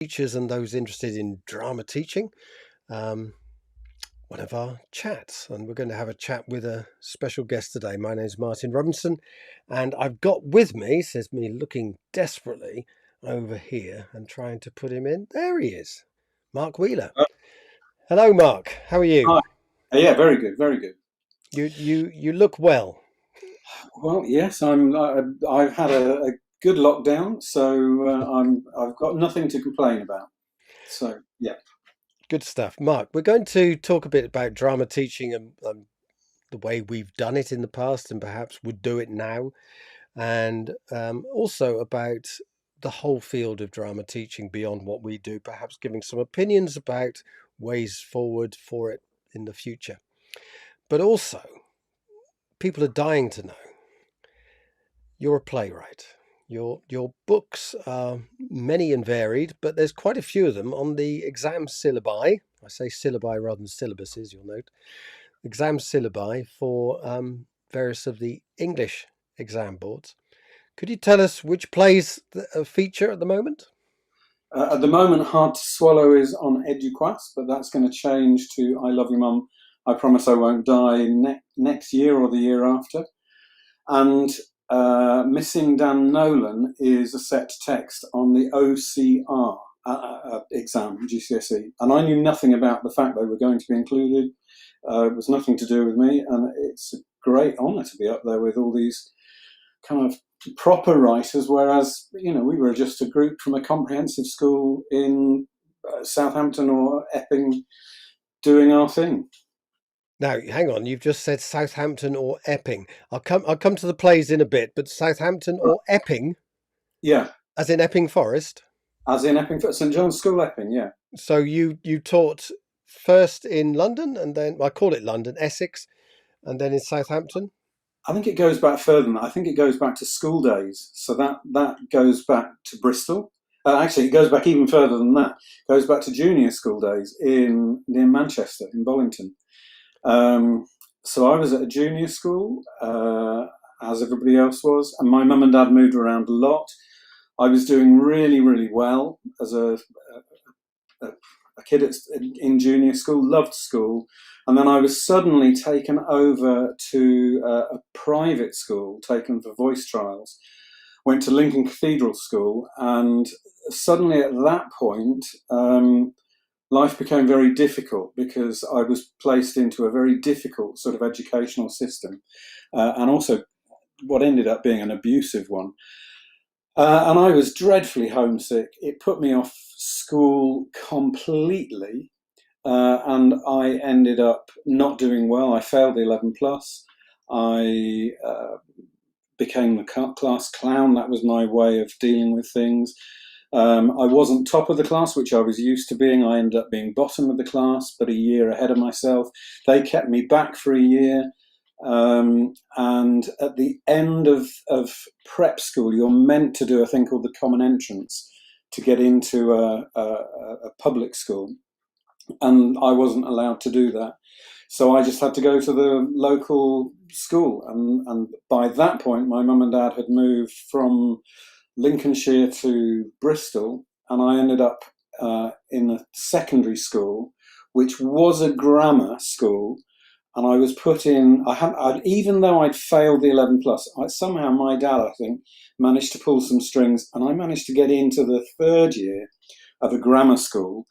teachers and those interested in drama teaching, one of our chats. And we're going to have a chat with a special guest today. My name's Martin Robinson, and I've got with me, says me looking desperately over here and trying to put him in. There he is, Mark Wheeler. Hello, Mark. How are you? Hi. Yeah, very good, very good. You look well. Well, yes, I've had a good lockdown, so I've got nothing to complain about. So yeah. Good stuff. Mark, we're going to talk a bit about drama teaching and the way we've done it in the past and perhaps would do it now, and also about the whole field of drama teaching beyond what we do, perhaps giving some opinions about ways forward for it in the future. But also, people are dying to know you're a playwright. Your books are many and varied, but there's quite a few of them on the exam syllabi. I say syllabi rather than syllabuses, you'll note. Exam syllabi for various of the English exam boards. Could you tell us which plays feature at the moment? At the moment, Hard to Swallow is on EduQuest, but that's going to change to I Love You Mum, I Promise I Won't Die next year or the year after. And Missing Dan Nolan is a set text on the OCR exam, GCSE. And I knew nothing about the fact they were going to be included. It was nothing to do with me, and it's a great honour to be up there with all these kind of proper writers, whereas, we were just a group from a comprehensive school in Southampton or Epping doing our thing. Now, hang on, you've just said Southampton or Epping. I'll come to the plays in a bit, but Southampton or Epping, Yeah, as in Epping Forest. as in Epping, St John's School, Epping, yeah. So you taught first in London, and then I call it London, Essex, and then in Southampton. I think it goes back further than that. I think it goes back to school days. So that goes back to Bristol. Actually, it goes back even further than that. It goes back to junior school days near Manchester, in Bollington. So I was at a junior school, as everybody else was, and my mum and dad moved around a lot. I was doing really, really well as a kid in junior school, loved school. And then I was suddenly taken over to a private school, taken for voice trials. Went to Lincoln Cathedral School, and suddenly at that point, life became very difficult because I was placed into a very difficult sort of educational system, and also what ended up being an abusive one. And I was dreadfully homesick. It put me off school completely, and I ended up not doing well. I failed the 11 plus. I became the class clown. That was my way of dealing with things. I wasn't top of the class, which I was used to being. I ended up being bottom of the class, but a year ahead of myself. They kept me back for a year. And at the end of prep school, you're meant to do a thing called the common entrance to get into a public school. And I wasn't allowed to do that. So I just had to go to the local school. And by that point, my mum and dad had moved from Lincolnshire to Bristol, and I ended up in a secondary school, which was a grammar school. And I was put in, even though I'd failed the 11 plus, somehow my dad, I think, managed to pull some strings, and I managed to get into the third year of a grammar school,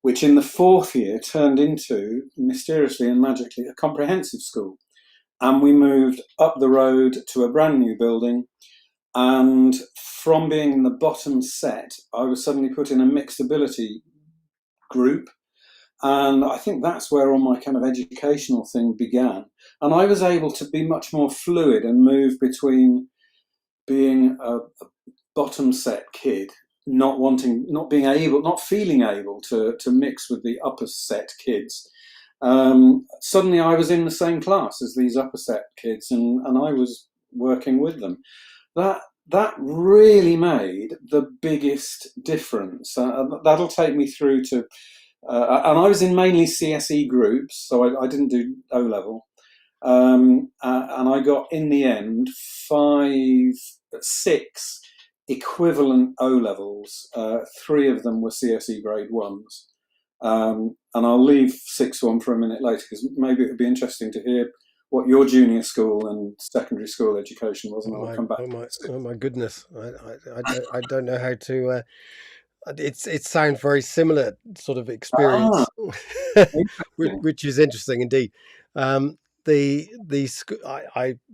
which in the fourth year turned into, mysteriously and magically, a comprehensive school. And we moved up the road to a brand new building. And from being in the bottom set, I was suddenly put in a mixed ability group. And I think that's where all my kind of educational thing began. And I was able to be much more fluid and move between being a bottom set kid, not feeling able to mix with the upper set kids. Suddenly I was in the same class as these upper set kids, and I was working with them. That really made the biggest difference. That'll take me through to, and I was in mainly CSE groups, so I didn't do O level, and I got in the end 5, 6 equivalent O-levels. 3 of them were CSE grade 1s. And I'll leave 6th one for a minute later, because maybe it would be interesting to hear what your junior school and secondary school education was, and I'll come back to this. Oh my goodness! I don't know how to. It sounds very similar sort of Ah, experience, interesting. which is interesting indeed. I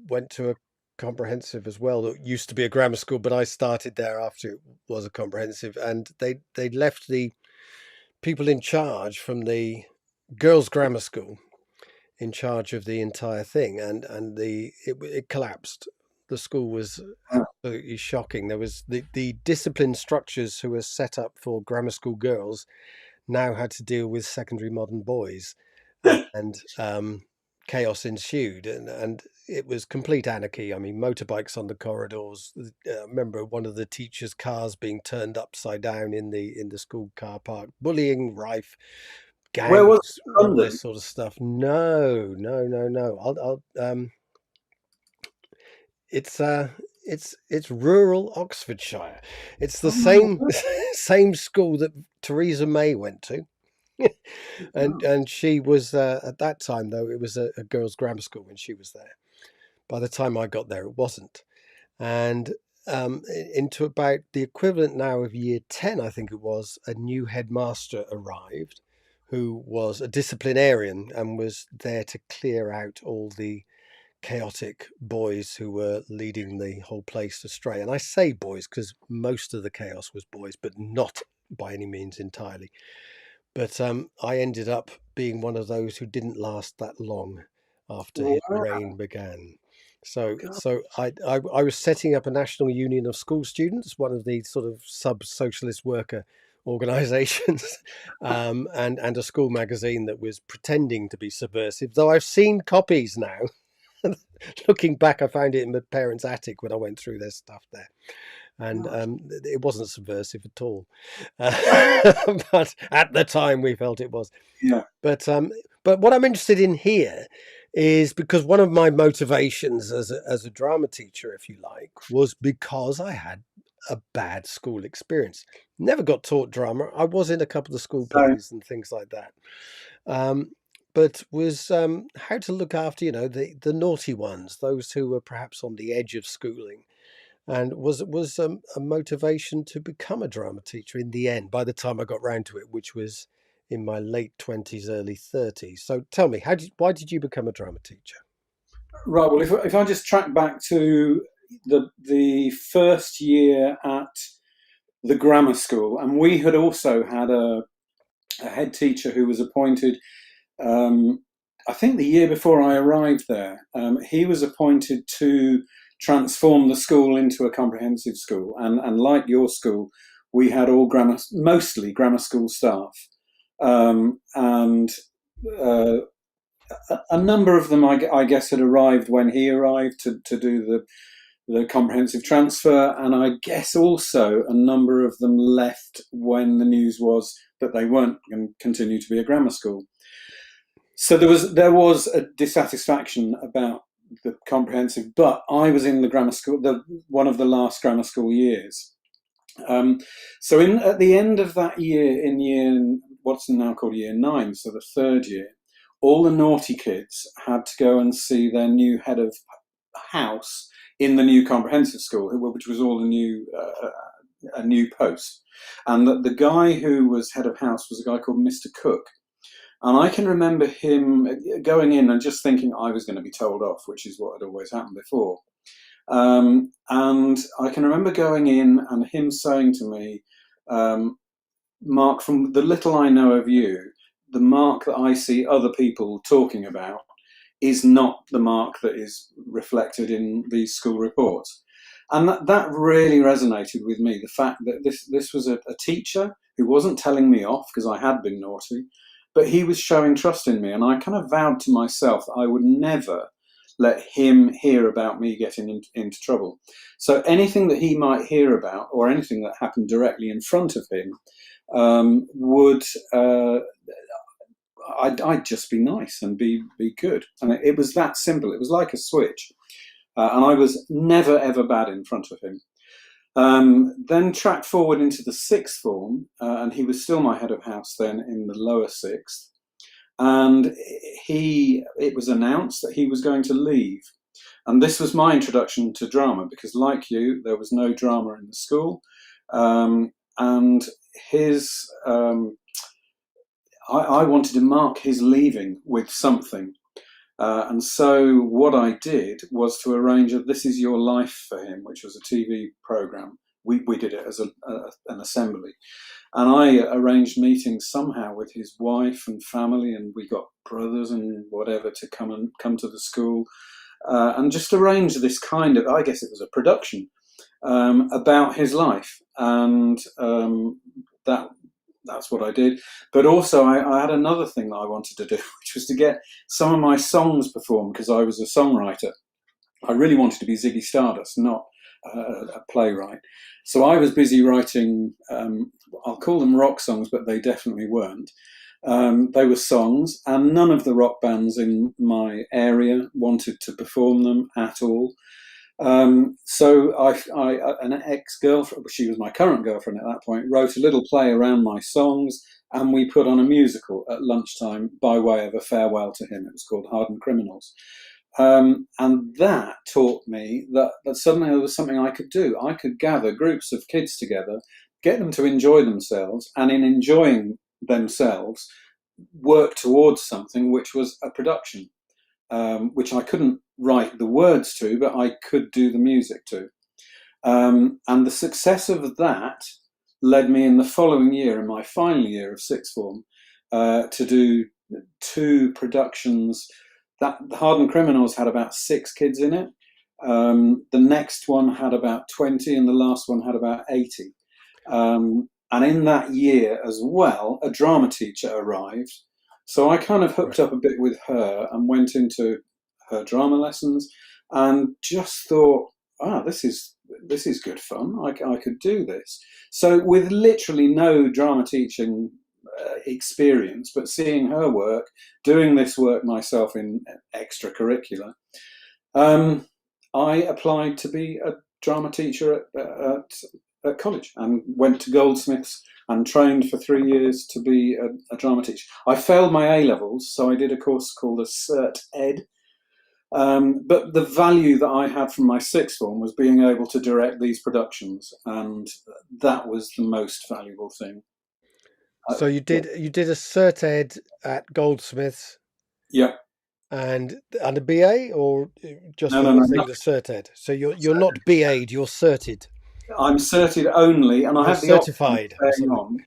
went to a comprehensive as well. It used to be a grammar school, but I started there after it was a comprehensive, and they left the people in charge from the girls' grammar school in charge of the entire thing, and it collapsed. The school was absolutely shocking. There was the discipline structures who were set up for grammar school girls now had to deal with secondary modern boys, and chaos ensued, and it was complete anarchy. I mean, motorbikes on the corridors. I remember one of the teachers' cars being turned upside down in the school car park. Bullying rife, Where was gangs, it? all London? this sort of stuff. No, no, no, no. It's it's rural Oxfordshire. It's the Oh my same word. same school that Theresa May went to. And she was at that time, though it was a girls' grammar school when she was there. By the time I got there, it wasn't. And into about the equivalent now of year 10, I think it was, a new headmaster arrived who was a disciplinarian and was there to clear out all the chaotic boys who were leading the whole place astray. And I say boys because most of the chaos was boys, but not by any means entirely. But I ended up being one of those who didn't last that long after his Wow. reign began. So, God. I was setting up a national union of school students, one of the sort of sub-socialist worker organizations, and a school magazine that was pretending to be subversive, though I've seen copies now. Looking back, I found it in my parents' attic when I went through their stuff there, and God. it wasn't subversive at all. But at the time, we felt it was. Yeah. But what I'm interested in here is because one of my motivations as a drama teacher, if you like, was because I had a bad school experience. Never got taught drama. I was in a couple of school So, plays and things like that. Um, but was how to look after, the naughty ones, those who were perhaps on the edge of schooling, and was a motivation to become a drama teacher in the end. By the time I got round to it, which was in my late 20s, early 30s. So tell me, why did you become a drama teacher? right. Well, if I just track back to the first year at the grammar school, and we had also had a head teacher who was appointed. Um, I think the year before I arrived there, he was appointed to transform the school into a comprehensive school, and like your school, we had mostly grammar school staff, and uh, a number of them, I guess, had arrived when he arrived to do the comprehensive transfer, and I guess also a number of them left when the news was that they weren't going to continue to be a grammar school. So there was a dissatisfaction about the comprehensive, but I was in the grammar school, one of the last grammar school years. Um, so at the end of that year, in year what's now called year 9, so the third year, all the naughty kids had to go and see their new head of house in the new comprehensive school, which was all a new post. And the guy who was head of house was a guy called Mr. Cook. And I can remember him going in and just thinking I was going to be told off, which is what had always happened before. And I can remember going in and him saying to me, Mark, from the little I know of you, the Mark that I see other people talking about is not the Mark that is reflected in these school reports. And that really resonated with me, the fact that this was a teacher who wasn't telling me off because I had been naughty, but he was showing trust in me. And I kind of vowed to myself that I would never let him hear about me getting into trouble. So anything that he might hear about, or anything that happened directly in front of him, would I'd just be nice and be good. And it was that simple. It was like a switch. And I was never, ever bad in front of him. Then tracked forward into the sixth form, and he was still my head of house then in the lower sixth. And it was announced that he was going to leave. And this was my introduction to drama, because like you, there was no drama in the school. And his, I wanted to mark his leaving with something. And so what I did was to arrange a This Is Your Life for him, which was a TV program. We did it as an assembly. And I arranged meetings somehow with his wife and family, and we got brothers and whatever to come to the school, and just arrange this kind of, I guess it was a production, about his life. And that's what I did. But also I had another thing that I wanted to do, which was to get some of my songs performed, because I was a songwriter. I really wanted to be Ziggy Stardust, not a playwright. So I was busy writing, I'll call them rock songs, but they definitely weren't. They were songs, and none of the rock bands in my area wanted to perform them at all. So an ex-girlfriend, she was my current girlfriend at that point, wrote a little play around my songs, and we put on a musical at lunchtime by way of a farewell to him. It was called Hardened Criminals. And that taught me that suddenly there was something I could do. I could gather groups of kids together, get them to enjoy themselves, and in enjoying themselves, work towards something which was a production, which I couldn't write the words to, but I could do the music to. And the success of that led me in the following year, in my final year of sixth form, to do 2 productions. That the Hardened Criminals had about 6 kids in it. The next one had about 20, and the last one had about 80. And in that year as well, a drama teacher arrived. So I kind of hooked up a bit with her and went into her drama lessons, and just thought, this is good fun. I could do this. So with literally no drama teaching experience, but seeing her work, doing this work myself in extracurricular, I applied to be a drama teacher at college, and went to Goldsmiths and trained for 3 years to be a drama teacher. I failed my A-levels, so I did a course called a Cert Ed. But the value that I had from my sixth form was being able to direct these productions, and that was the most valuable thing. So you did a Cert Ed at Goldsmiths, Yeah. and a BA, or just No, the no, whole no, thing, no. the Cert Ed. So you're not BA'd, you're certed. I'm certed only, and I You're had the option of certified or staying something.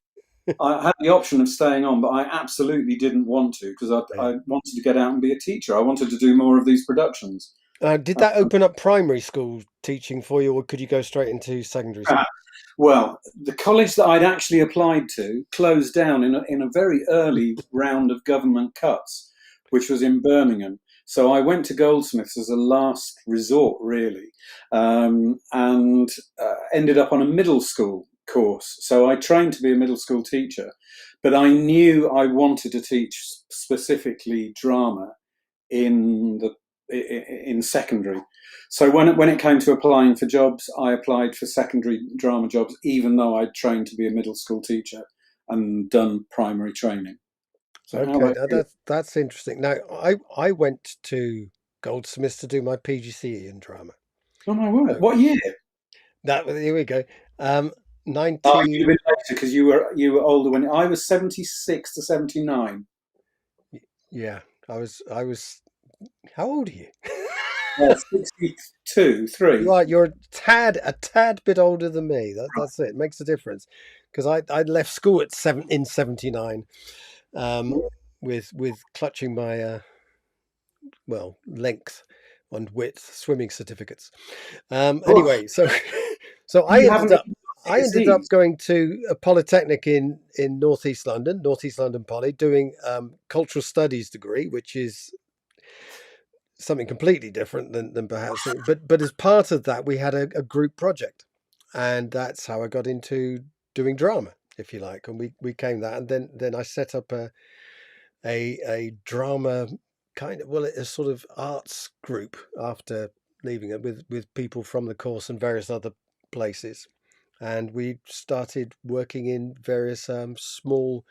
on. I had the option of staying on, but I absolutely didn't want to, because Yeah. I wanted to get out and be a teacher. I wanted to do more of these productions. Did that open up primary school teaching for you, or could you go straight into secondary school? Well, the college that I'd actually applied to closed down in a very early round of government cuts, which was in Birmingham. So I went to Goldsmiths as a last resort, really, and ended up on a middle school course. So I trained to be a middle school teacher, but I knew I wanted to teach specifically drama in secondary. So when it came to applying for jobs, I applied for secondary drama jobs, even though I'd trained to be a middle school teacher and done primary training. So how Okay, about now you? that's interesting. Now I went to Goldsmiths to do my PGCE in drama. Oh my word! So What year? that here we go. Oh, you've 19. been later, because you were older when I was 76 to 79. Yeah, I was. How old are you? 62, You 3. are. You're a tad bit older than me. That's it. It makes a difference, because I left school at 79, um, with clutching my length and width swimming certificates. Oh, Anyway, so so I you ended haven't up even got I ended up CSEs. going to a polytechnic in Northeast London Poly, doing cultural studies degree, which is something completely different than perhaps. But as part of that, we had a group project, and that's how I got into doing drama, if you like. And we came that, and then I set up a drama kind of, a sort of arts group after leaving it, with people from the course and various other places. and we started working in various small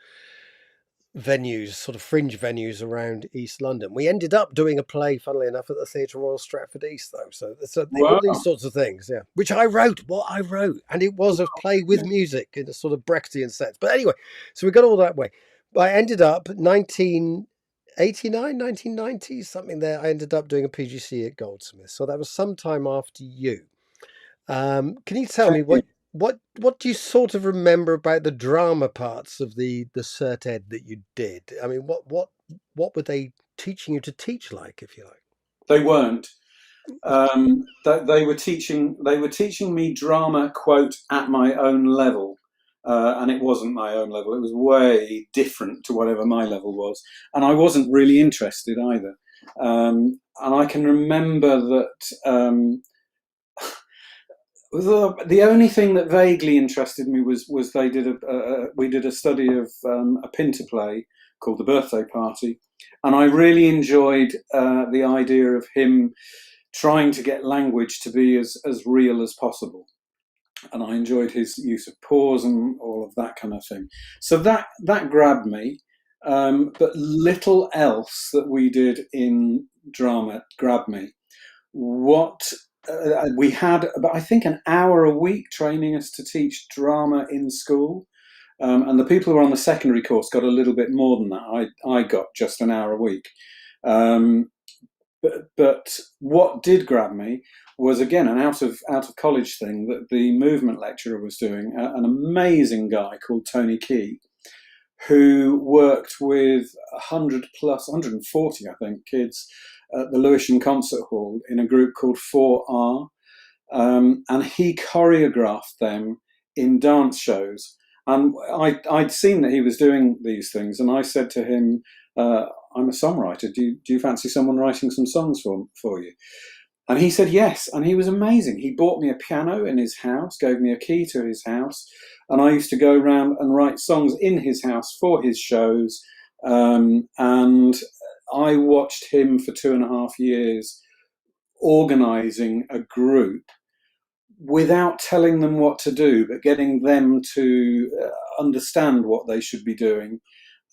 venues, sort of fringe venues around East London. We ended up doing a play, funnily enough, at the Theatre Royal Stratford East, though. So all these Wow. sorts of things, yeah, which I wrote, and it was a play with music in a sort of Brechtian sense. But anyway, so we got all that way. I ended up 1989, 1990, something there. I ended up doing a PGC at Goldsmiths. So that was some time after you. Can you tell me what do you sort of remember about the drama parts of the Cert Ed that you did? I mean, what were they teaching you to teach like, if you like? They weren't. They were teaching. They were teaching me drama, quote, at my own level, and it wasn't my own level. It was way different to whatever my level was, and I wasn't really interested either. And I can remember that the only thing that vaguely interested me was they did we did a study of a Pinter play called The Birthday Party, and I really enjoyed the idea of him trying to get language to be as real as possible. And I enjoyed his use of pause and all of that kind of thing. So that grabbed me. But little else that we did in drama grabbed me. What we had about, I think, an hour a week training us to teach drama in school. And the people who were on the secondary course got a little bit more than that. I got just an hour a week. But what did grab me was, again, an out of college thing that the movement lecturer was doing. An amazing guy called Tony Key, who worked with 100 plus, 140, I think, kids at the Lewisham Concert Hall in a group called 4R. And he choreographed them in dance shows. And I'd seen that he was doing these things, and I said to him, I'm a songwriter. Do you fancy someone writing some songs for you? And he said yes, and he was amazing. He bought me a piano in his house, gave me a key to his house, and I used to go around and write songs in his house for his shows. And I watched him for 2.5 years organising a group without telling them what to do, but getting them to understand what they should be doing.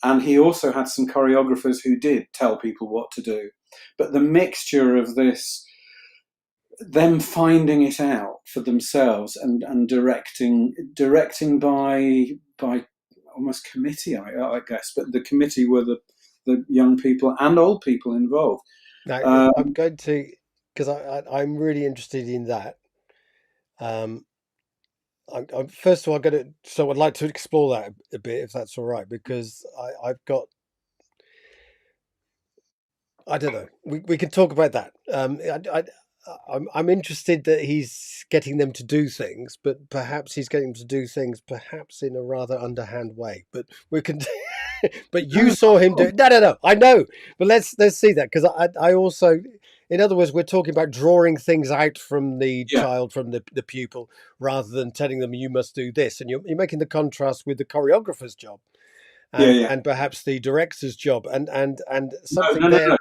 And he also had some choreographers who did tell people what to do. But the mixture of this, them finding it out for themselves and directing by almost committee, I guess. But the committee were the young people and old people involved. Now, I'm going to, because I'm really interested in that. I'm first of all so I'd like to explore that a bit, if that's all right, because I've got, I don't know, we can talk about that. I'm interested that he's getting them to do things, but perhaps he's getting them to do things perhaps in a rather underhand way. But we can. But you saw him do. No. I know, but let's see that, because I also, in other words, we're talking about drawing things out from the child, from the pupil, rather than telling them you must do this, and you're making the contrast with the choreographer's job, and perhaps the director's job, and something there.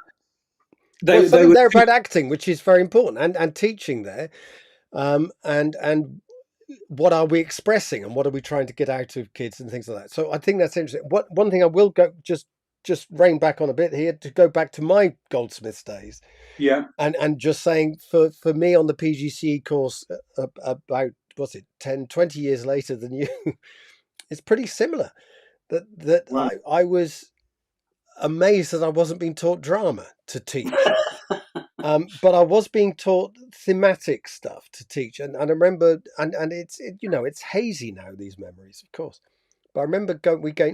No. Something there about acting, which is very important, and teaching there, and what are we expressing, and what are we trying to get out of kids, and things like that. So I think that's interesting. One thing I will go just rein back on a bit here, to go back to my Goldsmiths days, and just saying, for me on the PGCE course, about, what's it, 10, 20 years later than you, it's pretty similar. That Wow. I was amazed that I wasn't being taught drama to teach. But I was being taught thematic stuff to teach, and I remember, and it's it's hazy now, these memories, of course. But I remember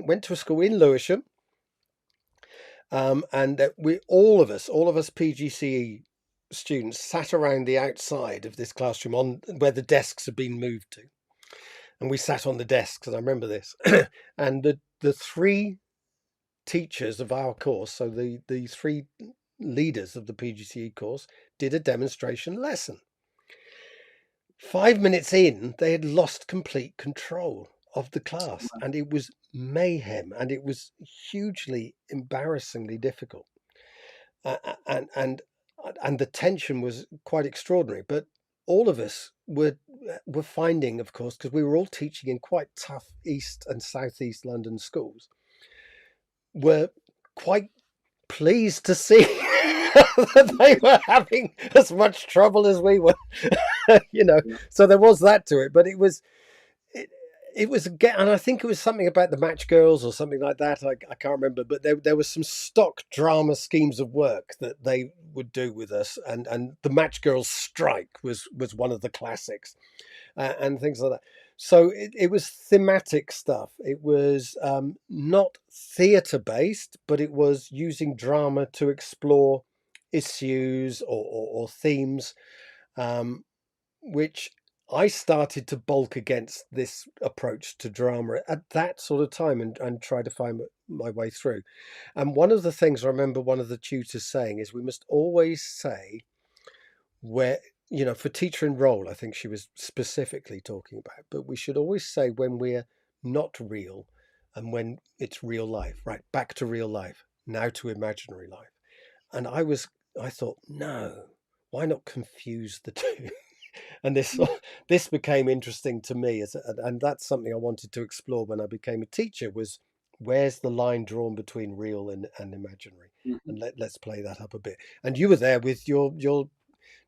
went to a school in Lewisham, and that all of us PGCE students sat around the outside of this classroom, on where the desks had been moved to, and we sat on the desks, and I remember this, and the three teachers of our course, so the three leaders of the PGCE course, did a demonstration lesson. 5 minutes in, they had lost complete control of the class, and it was mayhem, and it was hugely embarrassingly difficult, and the tension was quite extraordinary. But all of us were finding, of course, because we were all teaching in quite tough East and Southeast London schools, were quite pleased to see that they were having as much trouble as we were, you know. Yeah. So there was that to it, but it, it was again, and I think it was something about the Match Girls or something like that. I can't remember, but there was some stock drama schemes of work that they would do with us, and the Match Girls strike was one of the classics, and things like that. So it was thematic stuff. It was not theatre based, but it was using drama to explore issues or themes, um, which I started to bulk against this approach to drama at that sort of time, and try to find my way through. And one of the things I remember one of the tutors saying is we must always say where, for teacher and role, I think she was specifically talking about, but we should always say when we're not real and when it's real life, right? Back to real life, now to imaginary life. And I thought, no, why not confuse the two? And this became interesting to me, and that's something I wanted to explore when I became a teacher, was where's the line drawn between real and imaginary? Mhm. And let's play that up a bit. And you were there with your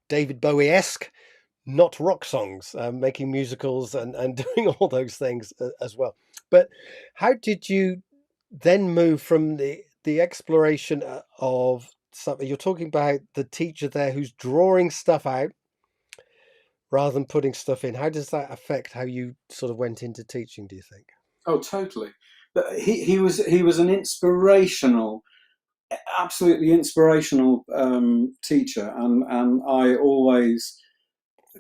David Bowie-esque, not rock songs, making musicals and doing all those things as well. But how did you then move from the exploration of something? You're talking about the teacher there who's drawing stuff out rather than putting stuff in. How does that affect how you sort of went into teaching, do you think? Oh, totally. But he was an inspirational, absolutely inspirational teacher, and I always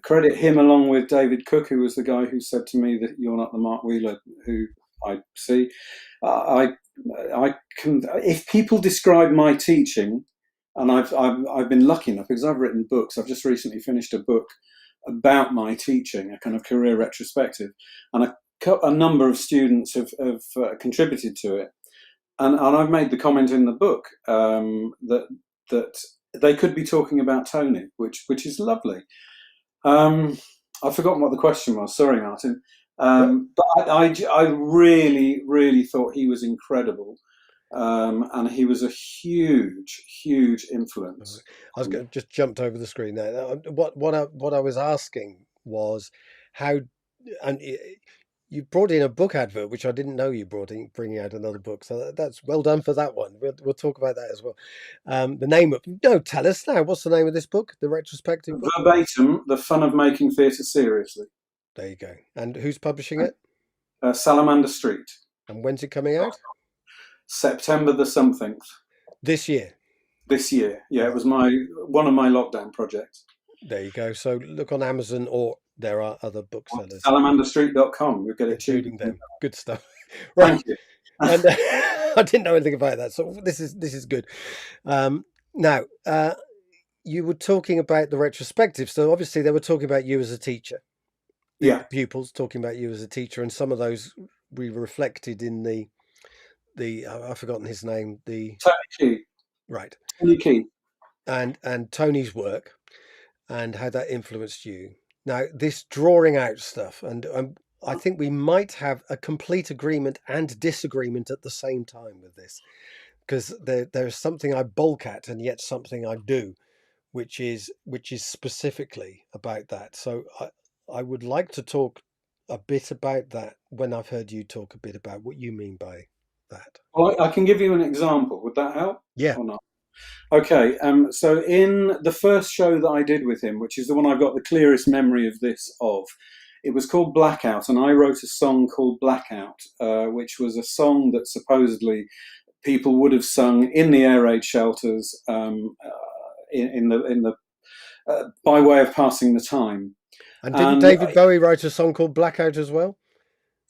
credit him along with David Cook, who was the guy who said to me that you're not the Mark Wheeler who I see. I I can, if people describe my teaching, and I've been lucky enough because I've written books. I've just recently finished a book about my teaching, a kind of career retrospective, and a number of students have contributed to it. And I've made the comment in the book that they could be talking about Tony, which is lovely. I've forgotten what the question was. Sorry, Martin. No, But I really, really thought he was incredible, and he was a huge, huge all right. influence. I was going just jumped over the screen there. What I was asking was how, and you brought in a book advert, which I didn't know you brought in, bringing out another book. So that's well done for that one. We'll talk about that as well. The name of, no, tell us now. What's the name of this book? The retrospective book? Verbatim, the fun of making theatre seriously. There you go. And who's publishing it? Salamander Street, And when's it coming out? September the something This year. this year. Yeah, it Right. was one of my lockdown projects. There you go. So look on Amazon, or there are other booksellers, Salamanderstreet.com. You'll get it cheap. including them. Good stuff. Right. Thank you. And I didn't know anything about that. So this is good. Now, you were talking about the retrospective. So obviously they were talking about you as a teacher, the Yeah, pupils talking about you as a teacher, and some of those we reflected in the I've forgotten his name, the Tony Key. right, Tony Key. and Tony's work and how that influenced you. Now, this drawing out stuff, and I think we might have a complete agreement and disagreement at the same time with this, because there's something I bulk at and yet something I do, which is specifically about that. So I would like to talk a bit about that when I've heard you talk a bit about what you mean by that. Well, I can give you an example. Would that help Yeah. or not? Okay, so in the first show that I did with him, which is the one I've got the clearest memory of this of, it was called Blackout, and I wrote a song called Blackout, which was a song that supposedly people would have sung in the air raid shelters in the by way of passing the time. And didn't And David Bowie write a song called Blackout as well?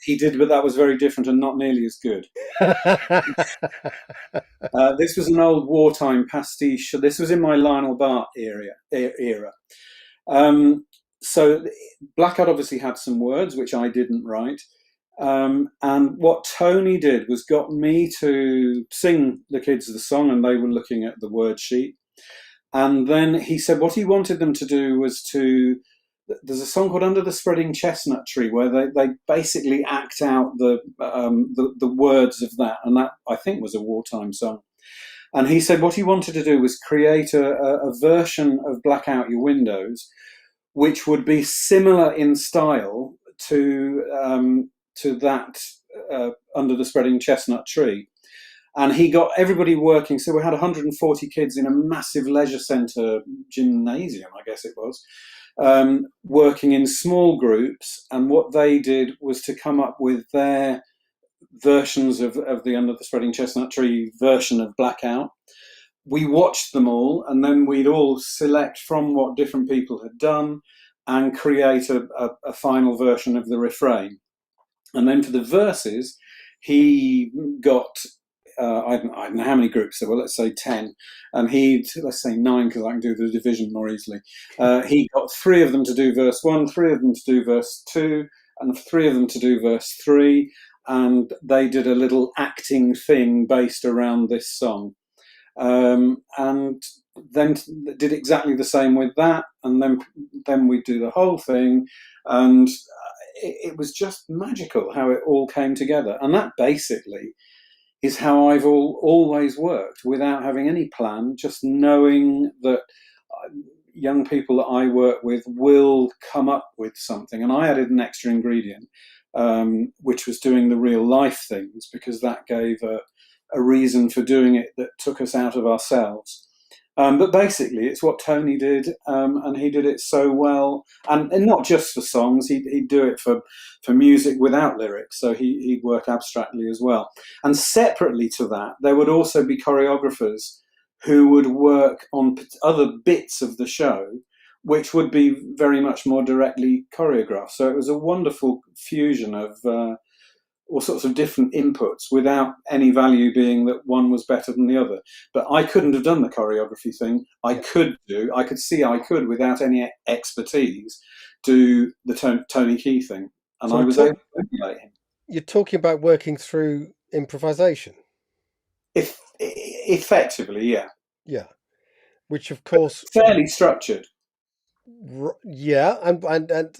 he did, but that was very different and not nearly as good. This was an old wartime pastiche. This was in my Lionel Bart era. So Blackout obviously had some words which I didn't write. And what Tony did was got me to sing the kids the song, and they were looking at the word sheet. And then he said what he wanted them to do was to there's a song called "Under the Spreading Chestnut Tree" where they basically act out the words of that, and that I think was a wartime song. And he said what he wanted to do was create a version of "Blackout Your Windows," which would be similar in style to that "Under the Spreading Chestnut Tree." And he got everybody working. So we had 140 kids in a massive leisure centre gymnasium, I guess it was, working in small groups. And what they did was to come up with their versions of the Under the Spreading Chestnut Tree version of Blackout. We watched them all, and then we'd all select from what different people had done and create a final version of the refrain. And then for the verses, he got I don't know how many groups there were, let's say 10, and let's say 9 because I can do the division more easily. He got 3 of them to do verse 1, 3 of them to do verse 2, and 3 of them to do verse 3, and they did a little acting thing based around this song. And then did exactly the same with that, and then we do the whole thing, and it was just magical how it all came together. And that basically is how I've always worked, without having any plan, just knowing that young people that I work with will come up with something. And I added an extra ingredient, which was doing the real life things, because that gave a reason for doing it that took us out of ourselves. But basically, it's what Tony did, and he did it so well. And not just for songs, he'd do it for music without lyrics, so he'd work abstractly as well. And separately to that, there would also be choreographers who would work on other bits of the show, which would be very much more directly choreographed. So it was a wonderful fusion of all sorts of different inputs, without any value being that one was better than the other. But I couldn't have done the choreography thing. I could see I could, without any expertise, do the Tony Key thing. And so I was able to emulate him. You're talking about working through improvisation? Effectively, yeah. Yeah. Which, of course... fairly structured. Yeah, and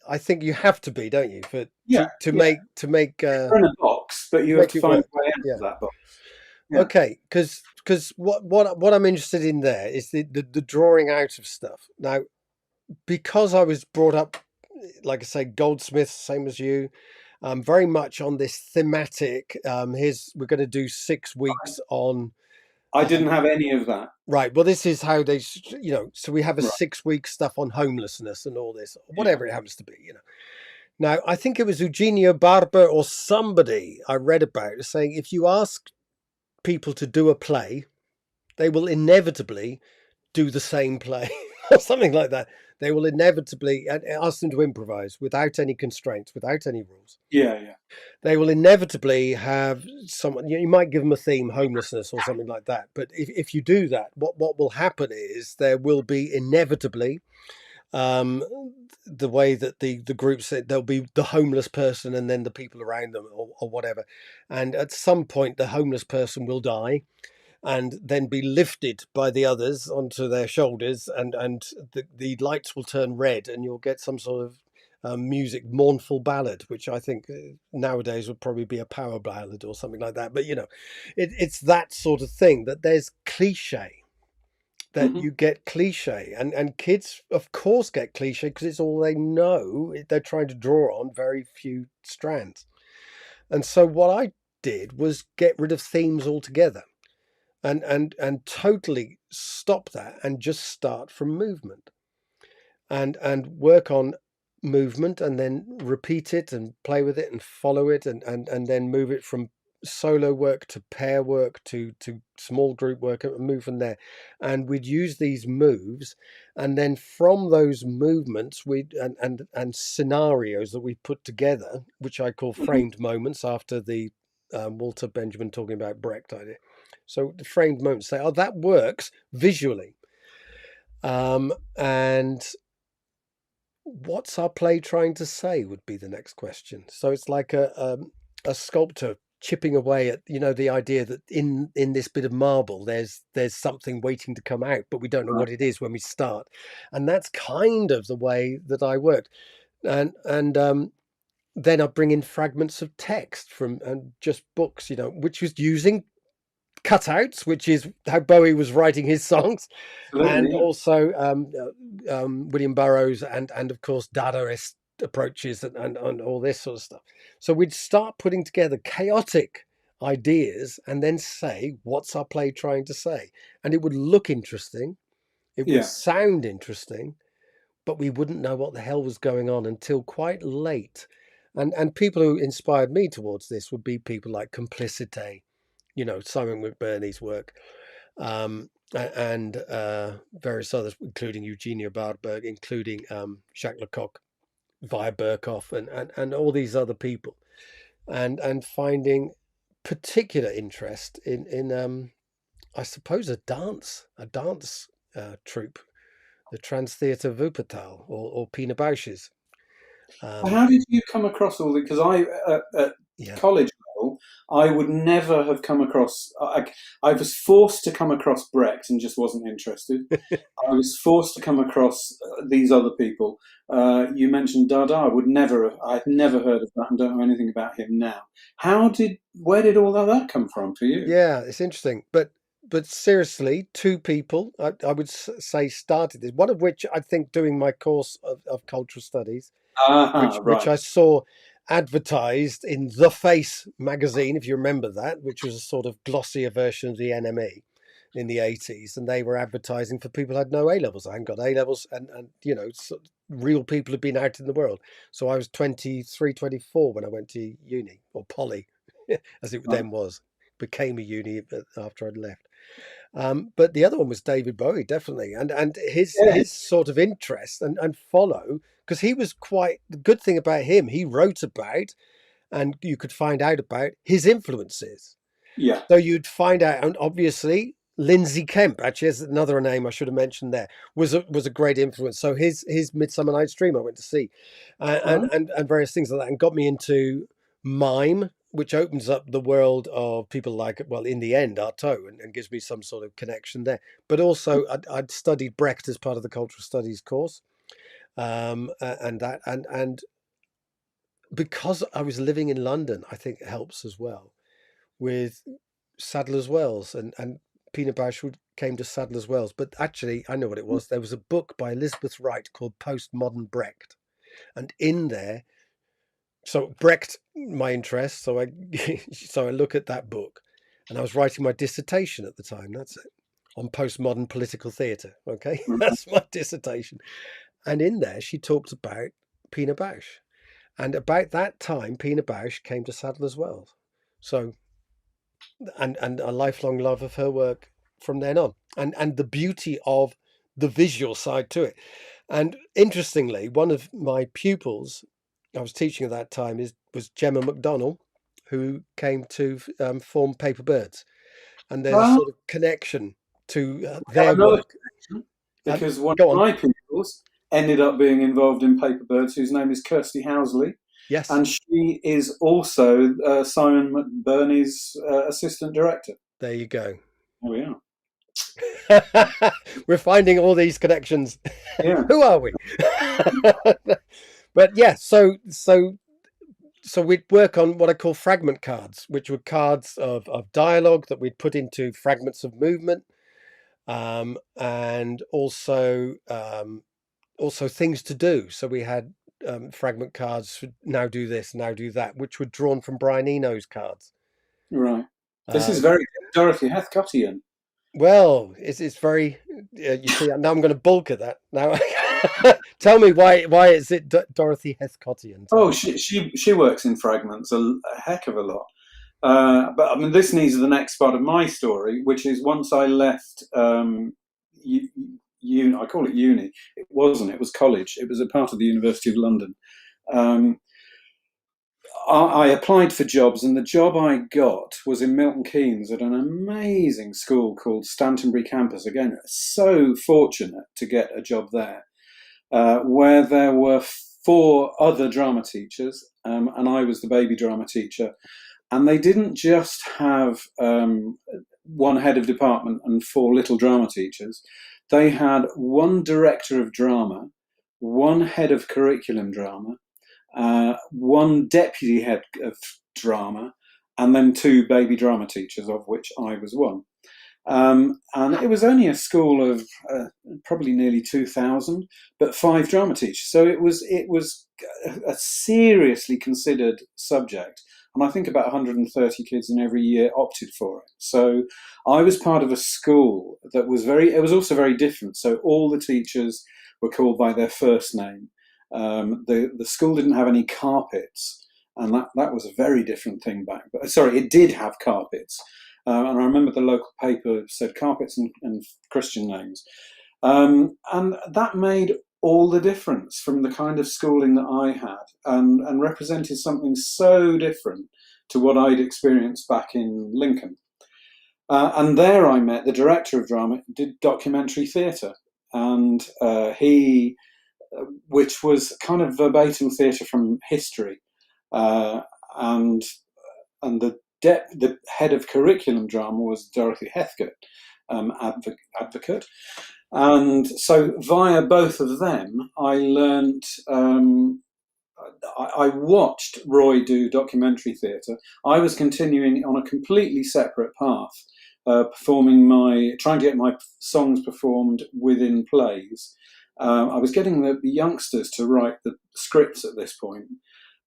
I think you have to be, don't you, to make you're in a box, but you have to find a way out of that box. Yeah. Okay, because what I'm interested in there is the drawing out of stuff. Now, because I was brought up, like I say, Goldsmith, same as you, very much on this thematic. We're going to do 6 weeks on. I didn't have any of that. Right. Well, this is how they, so we have a 6-week stuff on homelessness and all this, whatever it happens to be, Now, I think it was Eugenio Barber or somebody I read about saying if you ask people to do a play, they will inevitably do the same play or something like that. They will inevitably ask them to improvise without any constraints, without any rules. Yeah. They will inevitably have someone, you might give them a theme, homelessness or something like that. But if you do that, what will happen is there will be inevitably the way that the group said, there'll be the homeless person and then the people around them or whatever. And at some point, the homeless person will die and then be lifted by the others onto their shoulders, and the lights will turn red and you'll get some sort of music, mournful ballad, which I think nowadays would probably be a power ballad or something like that. But, it's that sort of thing, that there's cliche. That you get cliche, and kids, of course, get cliche because it's all they know. They're trying to draw on very few strands. And so what I did was get rid of themes altogether and totally stop that and just start from movement and work on movement and then repeat it and play with it and follow it and then move it from solo work to pair work to small group work and move from there. And we'd use these moves, and then from those movements and scenarios that we put together, which I call framed moments, after the Walter Benjamin talking about Brecht idea. So the framed moments say, that works visually, and what's our play trying to say would be the next question. So it's like a sculptor chipping away at, the idea that in this bit of marble there's something waiting to come out, but we don't know Right. what it is when we start. And that's kind of the way that I worked. And then I bring in fragments of text from just books, which was using cutouts, which is how Bowie was writing his songs, and Absolutely. also William Burroughs and of course Dadaist approaches and all this sort of stuff. So we'd start putting together chaotic ideas and then say, what's our play trying to say? And it would look interesting, it would Yeah. sound interesting, but we wouldn't know what the hell was going on until quite late. And people who inspired me towards this would be people like Complicité, Simon McBurney's work, and various others, including Eugenia Bardberg, including Jacques Lecoq, via Berkoff, and all these other people, and finding particular interest in I suppose a dance troupe, the Trans Theatre Wuppertal or Pina Bausch's. How did you come across all the? Because at Yeah. college level, I would never have come across. I was forced to come across Brecht and just wasn't interested. I was forced to come across these other people. You mentioned Dada. I'd never heard of that and don't know anything about him now. Where did all of that come from for you? Yeah, it's interesting, but seriously, two people I would say started this. One of which I think doing my course of cultural studies, which Right. I saw advertised in The Face magazine, if you remember that, which was a sort of glossier version of the NME in the 80s, and they were advertising for people who had no A levels. I hadn't got A levels, and real people had been out in the world. So I was 23, 24 when I went to uni, or poly, as it Right. then was, became a uni after I'd left. But the other one was David Bowie, definitely, and Yeah. his sort of interest and follow, because he was quite, the good thing about him, he wrote about, and you could find out about his influences. Yeah. So you'd find out, and obviously Lindsay Kemp, actually, is another name I should have mentioned there, was a great influence. So his Midsummer Night's Dream I went to see, Right. and various things like that, and got me into mime, which opens up the world of people like, well, in the end, Artaud, and gives me some sort of connection there. But also, I'd studied Brecht as part of the cultural studies course, and because I was living in London, I think it helps as well with Sadler's Wells, and Pina Bausch came to Sadler's Wells. But actually, I know what it was. There was a book by Elizabeth Wright called Postmodern Brecht, and in there, so Brecht, my interest. So I so I look at that book, and I was writing my dissertation at the time. That's it, on postmodern political theatre. Okay, that's my dissertation, and in there she talked about Pina Bausch, and about that time, Pina Bausch came to Sadler's Wells. So and a lifelong love of her work from then on, and the beauty of the visual side to it. And interestingly, one of my pupils I was teaching at that time was Gemma McDonnell, who came to form Paper Birds, and there's a Well, sort of connection to we have their another work. connection because one Go of on. my pupils ended up being involved in Paper Birds, whose name is Kirsty Housley, Yes, and she is also Simon McBurney's assistant director. there you go. Oh yeah, We're finding all these connections. yeah, Who are we? But yeah, so we'd work on what I call fragment cards, which were cards of dialogue that we'd put into fragments of movement, and also things to do. So we had fragment cards for now do this, now do that, which were drawn from Brian Eno's cards. right. This is Um, very Dorothy Heathcotean. well, it's very. You see, now I'm going to bulk at that. Now, tell me why is it Dorothy Heathcotean? Tell Oh, me. she works in fragments a heck of a lot. But I mean, this needs the next part of my story, which is once I left I call it uni. It wasn't. It was college. It was a part of the University of London. Um, I applied for jobs, and the job I got was in Milton Keynes at an amazing school called Stantonbury Campus. Again, so fortunate to get a job there, where there were four other drama teachers, and I was the baby drama teacher. And they didn't just have one head of department and 4 little drama teachers. They had one director of drama, one head of curriculum drama, one deputy head of drama, and then 2 baby drama teachers, of which I was one. And it was only a school of probably nearly 2,000, but 5 drama teachers. So it was a seriously considered subject. And I think about 130 kids in every year opted for it. So I was part of a school that was it was also very different. So all the teachers were called by their first name. The school didn't have any carpets, and that was a very different thing back. Sorry, it did have carpets. And I remember the local paper said carpets and Christian names. And that made all the difference from the kind of schooling that I had, and represented something so different to what I'd experienced back in Lincoln. And there I met the director of drama, did documentary theatre, and which was kind of verbatim theatre from history, and the head of curriculum drama was Dorothy Heathcote, advocate. And so via both of them, I learned, I watched Roy do documentary theatre. I was continuing on a completely separate path, trying to get my songs performed within plays. I was getting the youngsters to write the scripts at this point.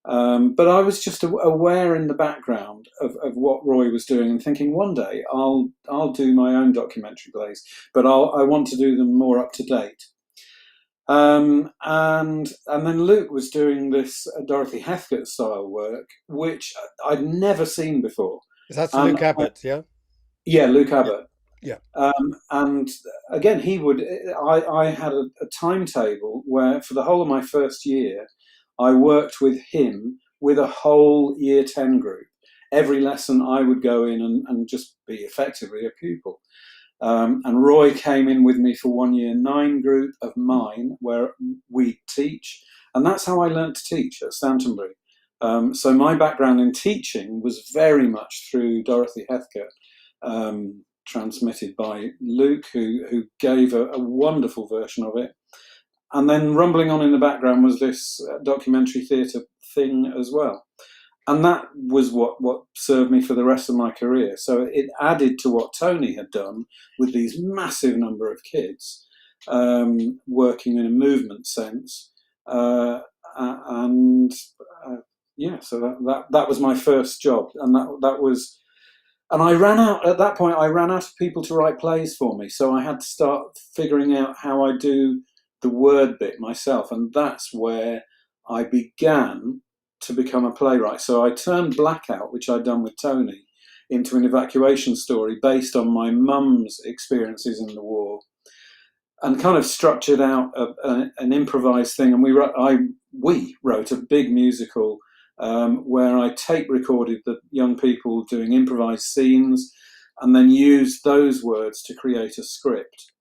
But I was just aware in the background of what Roy was doing, and thinking one day I'll do my own documentary plays, but I want to do them more up to date. And then Luke was doing this Dorothy Heathcote style work, which I'd never seen before. That's Luke Abbott, yeah? Yeah, Luke Abbott. Yeah. And again, I had a timetable where for the whole of my first year, I worked with him with a whole year 10 group. Every lesson I would go in and just be effectively a pupil. And Roy came in with me for 1 year 9 group of mine where we teach. And that's how I learned to teach at Stantonbury. So my background in teaching was very much through Dorothy Heathcote, transmitted by Luke, who gave a wonderful version of it. And then rumbling on in the background was this documentary theatre thing as well. And that was what served me for the rest of my career. So it added to what Tony had done with these massive number of kids, working in a movement sense. So that was my first job. And that was... And at that point, I ran out of people to write plays for me. So I had to start figuring out how I do the word bit myself. And that's where I began to become a playwright. So I turned Blackout, which I'd done with Tony, into an evacuation story based on my mum's experiences in the war, and kind of structured out an improvised thing. And we wrote a big musical where I tape recorded the young people doing improvised scenes and then used those words to create a script.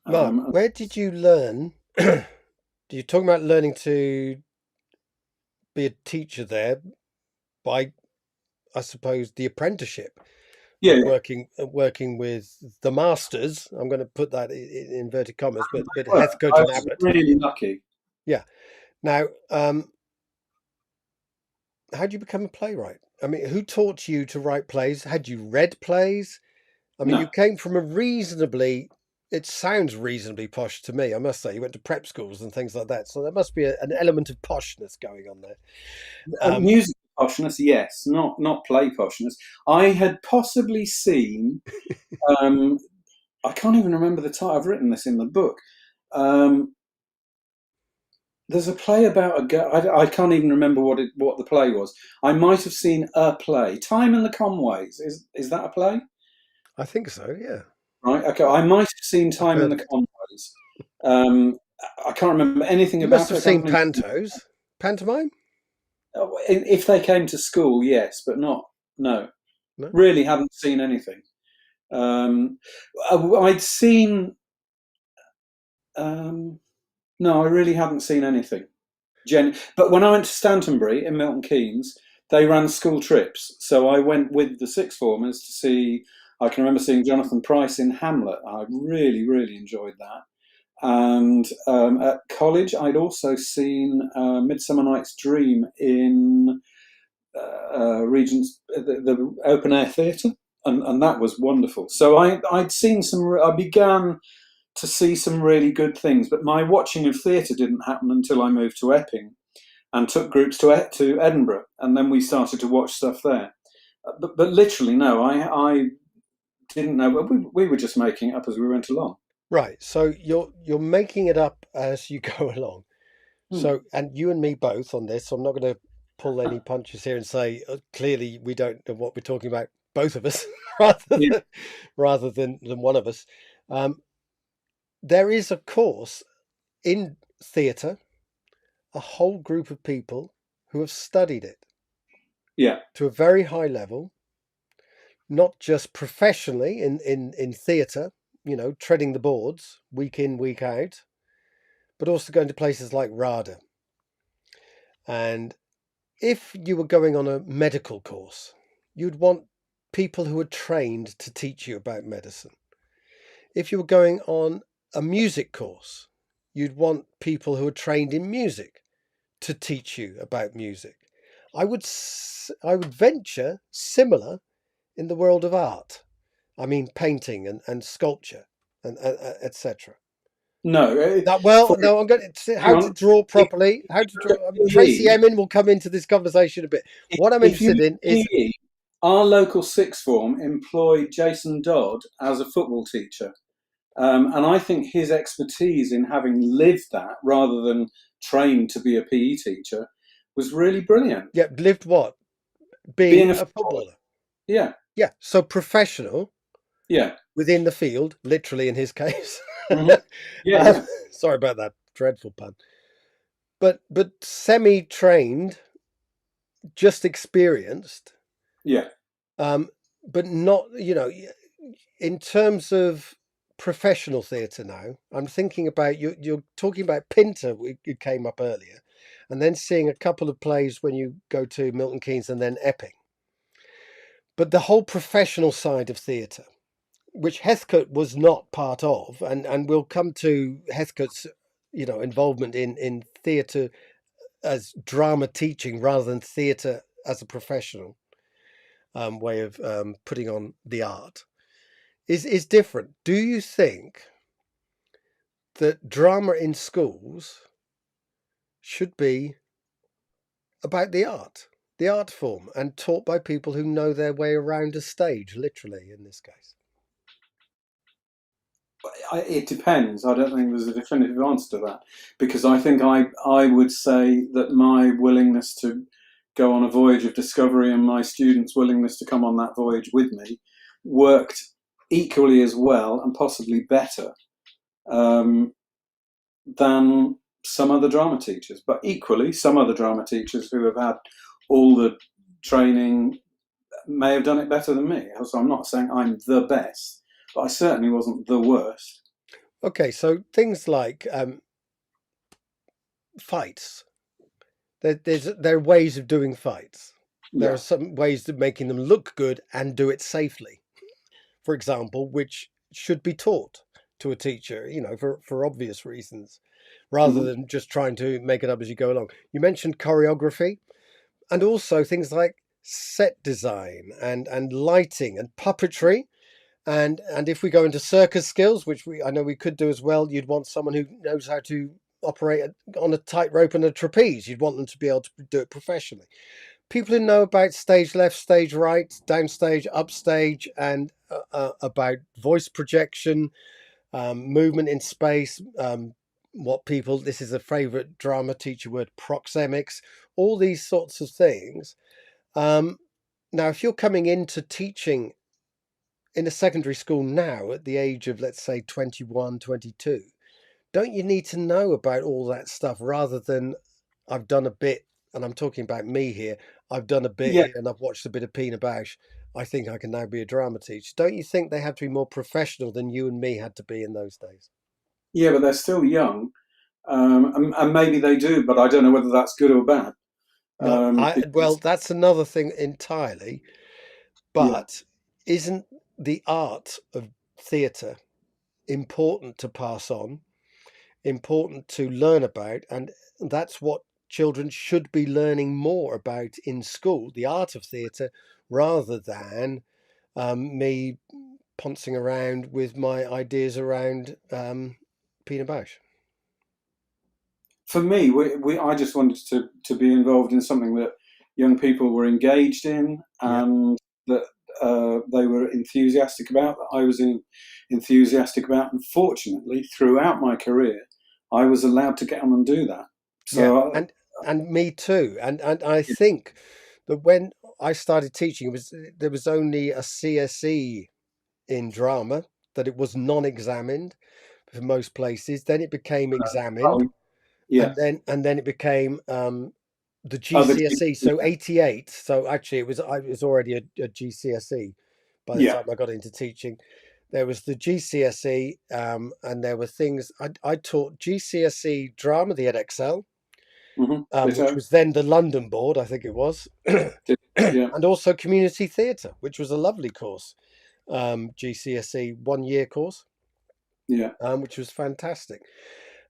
Mark, where did you learn? You're talking about learning to be a teacher there by, I suppose, the apprenticeship. Yeah, working with the masters. I'm going to put that in inverted commas, but well, Heathcote I and was Abbott. really lucky. Yeah. Now, how did you become a playwright? I mean, who taught you to write plays? Had you read plays? I mean, No. you came from it sounds reasonably posh to me, I must say. You went to prep schools and things like that. So there must be an element of poshness going on there. Music poshness, yes, not play poshness. I had possibly seen, I can't even remember the title. I've written this in the book. There's a play about a girl. I can't even remember what the play was. I might have seen a play. Time in the Conways. Is that a play? I think so, yeah. Right. Okay. I might have seen Time in the Conways. I can't remember anything about it. You must have seen pantomime. If they came to school, yes, but no. Really hadn't seen anything. I'd seen. No, I really hadn't seen anything. But when I went to Stantonbury in Milton Keynes, they ran school trips. So I went with the sixth formers to see. I can remember seeing Jonathan Pryce in Hamlet. I really, really enjoyed that. And at college, I'd also seen Midsummer Night's Dream in Regent's the open air theatre, and that was wonderful. So I'd seen some. I began to see some really good things, but my watching of theatre didn't happen until I moved to Epping and took groups to Edinburgh, and then we started to watch stuff there. But literally, no, I didn't know. We were just making it up as we went along. Right. So you're making it up as you go along. Hmm. So, and you and me both on this. So I'm not going to pull any punches here and say clearly we don't know what we're talking about. Both of us, Yeah, rather than one of us. Um, there is, of course, in theatre, a whole group of people who have studied it yeah, to a very high level, not just professionally in theatre, treading the boards week in, week out, but also going to places like RADA. And if you were going on a medical course, you'd want people who are trained to teach you about medicine. If you were going on a music course, you'd want people who are trained in music to teach you about music. I would venture similar in the world of art. I mean, painting and sculpture and etc. no. That well, For no, I'm going to hang how to on. draw If properly. How to you draw. go to Tracy PE, Emin will come into this conversation a bit. What I'm if you interested look in at is PE, our local sixth form employed Jason Dodd as a football teacher. And I think his expertise in having lived that rather than trained to be a PE teacher was really brilliant. yeah, lived what Being being a a footballer, footballer. yeah, Yeah, so professional yeah, within the field, literally in his case. hmm yeah, um, yeah, sorry about that dreadful pun. But semi-trained, just experienced, yeah, um, but not in terms of professional theatre now. I'm thinking about you're talking about Pinter. It came up earlier, and then seeing a couple of plays when you go to Milton Keynes and then Epping. But the whole professional side of theatre, which Heathcote was not part of, and we'll come to Heathcote's involvement in theatre as drama teaching rather than theatre as a professional way of putting on the art is different. Do you think that drama in schools should be about the art form, and taught by people who know their way around a stage, literally in this case? it depends. I don't think there's a definitive answer to that because I think I would say that my willingness to go on a voyage of discovery and my students' willingness to come on that voyage with me worked equally as well and possibly better um, than some other drama teachers. But equally, some other drama teachers who have had all the training may have done it better than me. So I'm not saying I'm the best, but I certainly wasn't the worst. Okay, so things like fights. There are ways of doing fights. There are Yeah, some ways of making them look good and do it safely, for example, which should be taught to a teacher, for obvious reasons, rather hmm than just trying to make it up as you go along. You mentioned choreography and also things like set design and lighting and puppetry. And if we go into circus skills, which I know we could do as well, you'd want someone who knows how to operate on a tightrope and a trapeze. You'd want them to be able to do it professionally. People who know about stage left, stage right, downstage, upstage, and about voice projection, movement in space, this is a favorite drama teacher word, proxemics, all these sorts of things. Um, Now, if you're coming into teaching in a secondary school now at the age of, let's say, 21, 22, don't you need to know about all that stuff rather than I've done a bit, and I'm talking about me here, I've done a bit yeah, here and I've watched a bit of Pina Bausch. I think I can now be a drama teacher. Don't you think they have to be more professional than you and me had to be in those days? yeah, but they're still young, and maybe they do, but I don't know whether that's good or bad. No, well, Because, that's another thing entirely. yeah, But isn't the art of theatre important to pass on, important to learn about? And that's what children should be learning more about in school, the art of theatre, rather than me poncing around with my ideas around Pina Bausch. for me, I just wanted to be involved in something that young people were engaged in Yeah, and that they were enthusiastic about, that I was enthusiastic about. And fortunately, throughout my career, I was allowed to get on and do that. yeah, So, and me too. And I think that when I started teaching, there was only a CSE in drama, that it was non-examined for most places. Then it became examined, oh, yeah, and then it became the other, GCSE. So 88. So actually, it was already a GCSE by the yeah, time I got into teaching. There was the GCSE, and there were things I taught GCSE drama, the EdXL, which ditto, was then the London Board, I think it was, yeah, and also community theatre, which was a lovely course, GCSE 1 year course, yeah, which was fantastic.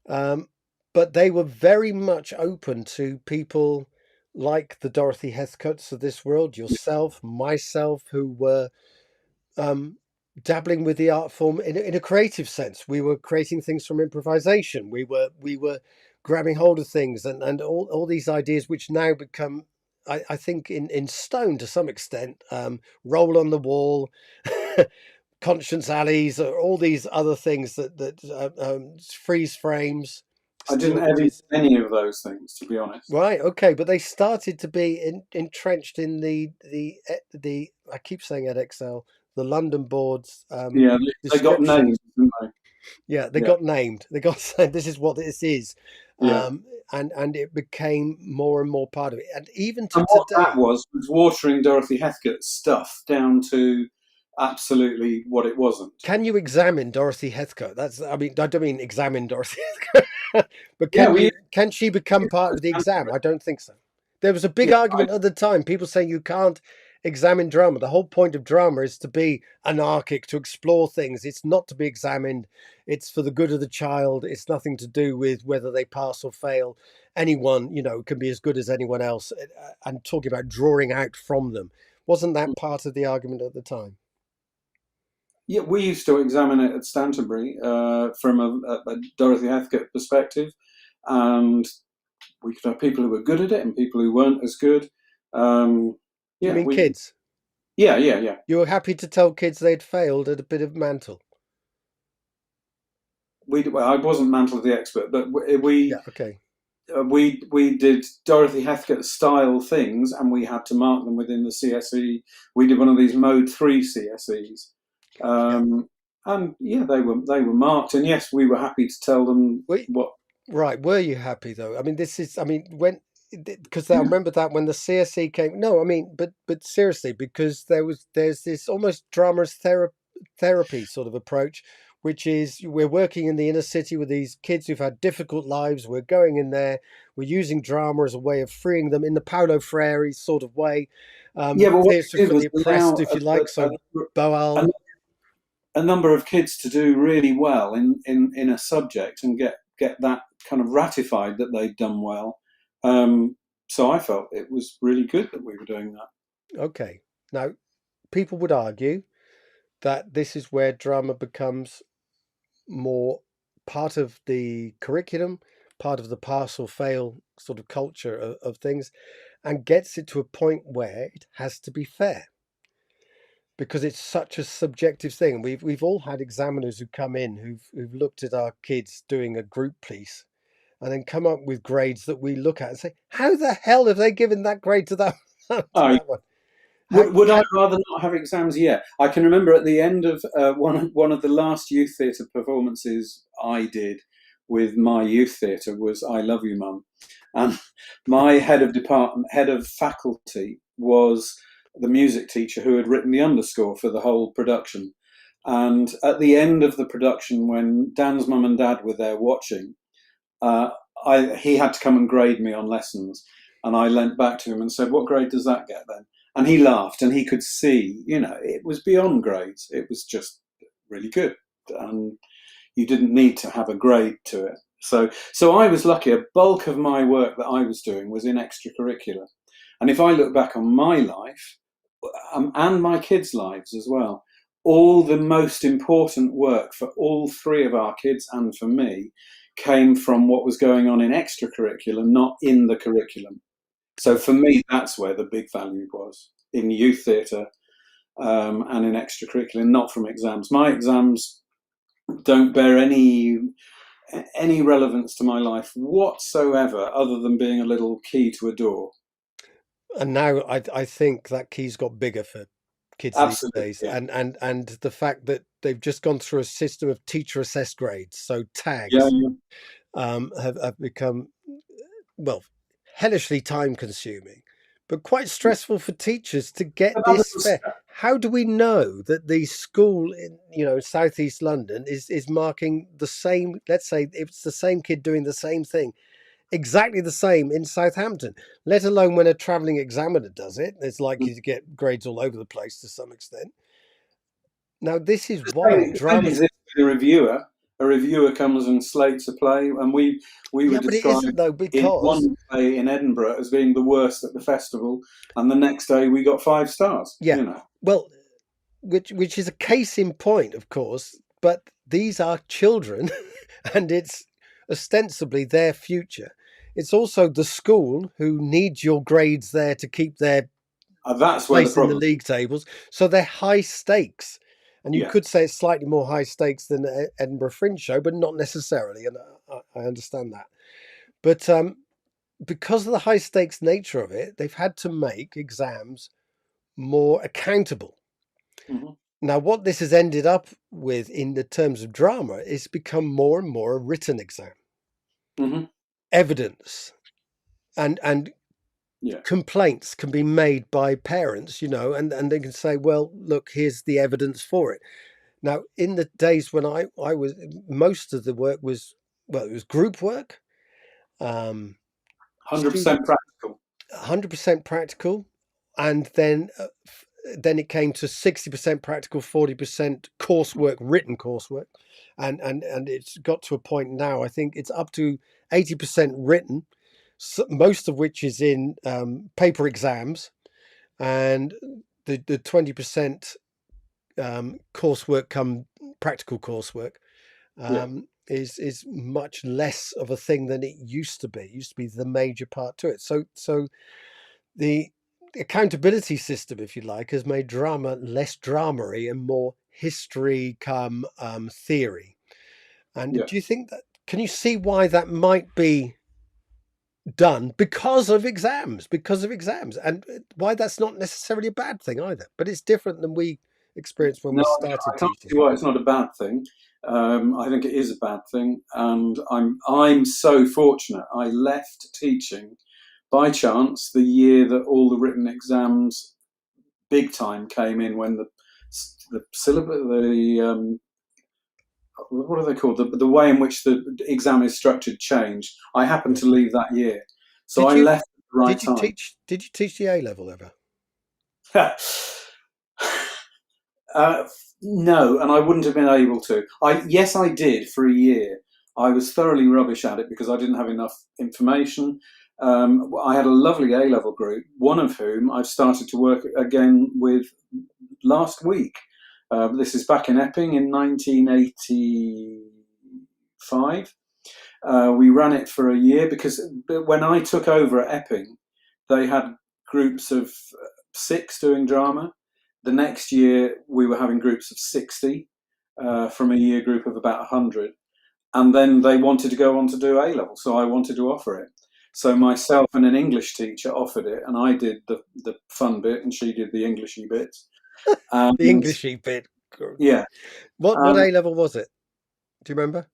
Um, but they were very much open to people like the Dorothy Heathcotes of this world, yourself, myself, who were um, dabbling with the art form in a creative sense. We were creating things from improvisation. We were grabbing hold of things and all these ideas which now become, I think, in stone to some extent. Roll on the wall, conscience alleys, or all these other things that freeze frames, I still didn't ever use images. any of those things, to be honest. Right, okay, but they started to be entrenched in the I keep saying EdXL, the London board's Yeah, they got names, descriptions. didn't they? Yeah, they Yeah, got named. They got said this is what this is, yeah. and it became more and more part of it. And even to And what that today, was watering Dorothy Heathcote's stuff down to absolutely what it wasn't. can you examine Dorothy Heathcote? That's I mean I don't mean examine Dorothy Heathcote, but Yeah, we can she become used part to of the stand for exam? it. I don't think so. There was a big Yeah, argument at the time. People saying you can't examine drama. The whole point of drama is to be anarchic, to explore things. It's not to be examined. It's for the good of the child. It's nothing to do with whether they pass or fail. Anyone, can be as good as anyone else. And talking about drawing out from them. Wasn't that part of the argument at the time? yeah, we used to examine it at Stantonbury from a Dorothy Heathcote perspective, and we could have people who were good at it and people who weren't as good. Um, Do you yeah, mean kids? yeah. You were happy to tell kids they'd failed at a bit of mantle. Well, I wasn't Mantle the expert, but Yeah, okay. we did Dorothy Heathcote style things, and we had to mark them within the CSE. We did one of these Mode 3 CSEs, Yeah. and yeah, they were marked. And yes, we were happy to tell them Wait, what. right. Were you happy though? I mean, when, because I Yeah, remember that when the CSE came. No, I mean, but seriously, because there's this almost drama as therapy sort of approach, which is we're working in the inner city with these kids who've had difficult lives. We're going in there. We're using drama as a way of freeing them in the Paulo Freire sort of way. yeah, but what Theatre we did for the was oppressed, allow if you like. So a, Boal. a number of kids to do really well in a subject and get that kind of ratified that they'd done well. So I felt it was really good that we were doing that. Okay. Now, people would argue that this is where drama becomes more part of the curriculum, part of the pass or fail sort of culture of things, and gets it to a point where it has to be fair because it's such a subjective thing. We've all had examiners who come in who've looked at our kids doing a group piece and then come up with grades that we look at and say, how the hell have they given that grade to that to Oh, that one? How would I can rather not have exams? Yeah, I can remember at the end of one of the last youth theatre performances I did with my youth theatre was "I Love You, Mum," and my head of faculty was the music teacher who had written the underscore for the whole production. And at the end of the production, when Dan's mum and dad were there watching, uh, he had to come and grade me on lessons. And I leant back to him and said, "What grade does that get then?" And he laughed, and he could see, it was beyond grades. It was just really good. And you didn't need to have a grade to it. So I was lucky. A bulk of my work that I was doing was in extracurricular. And if I look back on my life, and my kids' lives as well, all the most important work for all three of our kids and for me came from what was going on in extracurricular, not in the curriculum. So for me, that's where the big value was, in youth theatre and in extracurricular, not from exams. My exams don't bear any relevance to my life whatsoever, other than being a little key to a door. And now I think that key's got bigger for kids these Absolutely, days, yeah, and the fact that they've just gone through a system of teacher assessed grades, so yeah, tags, yeah. have become, well, hellishly time consuming, but quite stressful for teachers to get But that this was, fair. How do we know that the school in Southeast London is marking the same? Let's say it's the same kid doing the same thing, exactly the same in Southampton, let alone when a travelling examiner does it. It's likely to get grades all over the place to some extent. Now, this is why the same drama. exists with a reviewer. A reviewer comes and slates a play, and we were Yeah, but it described isn't though, in because one play in Edinburgh as being the worst at the festival, and the next day we got 5 stars. yeah, well, which is a case in point, of course. But these are children, and it's ostensibly their future. It's also the school who needs your grades there to keep their That's where the place in the problem. league tables. So they're high stakes. And you Yeah, could say it's slightly more high stakes than Edinburgh Fringe Show, but not necessarily. And I understand that. But because of the high stakes nature of it, they've had to make exams more accountable. hmm Now, what this has ended up with in the terms of drama is become more and more a written exam, hmm evidence, and yeah, complaints can be made by parents, and they can say, well, look, here's the evidence for it. Now, in the days when I was, most of the work was, well, it was group work, um, 100% students, practical. 100% practical, and then it came to 60% practical, 40% coursework, written coursework, and it's got to a point now. I think it's up to 80% written, most of which is in paper exams, and the 20% coursework come practical coursework Yeah, is much less of a thing than it used to be. It used to be the major part to it. So the accountability system, if you like, has made drama less dramery and more history come theory. And yeah. do you think that, can you see why that might be done because of exams, and why that's not necessarily a bad thing either, but it's different than we experienced when No, we I started can't teaching? see why it's not a bad thing. I think it is a bad thing, and I'm so fortunate. I left teaching by chance the year that all the written exams, big time, came in. When the syllabus, what are they called? The way in which the exam is structured changed. I happened Yeah. to leave that year, so did I you left at the right did you time. teach the A level ever? Uh, no, and I wouldn't have been able to. Yes, I did for a year. I was thoroughly rubbish at it because I didn't have enough information. I had a lovely A level group, one of whom I've started to work again with last week. This is back in Epping in 1985. We ran it for a year because when I took over at Epping, they had groups of 6 doing drama. The next year, we were having groups of 60 from a year group of about 100. And then they wanted to go on to do A level, so I wanted to offer it. So myself and an English teacher offered it, and I did the fun bit, and she did the Englishy bits. The And Englishy bit. yeah, What and A level was it? Do you remember?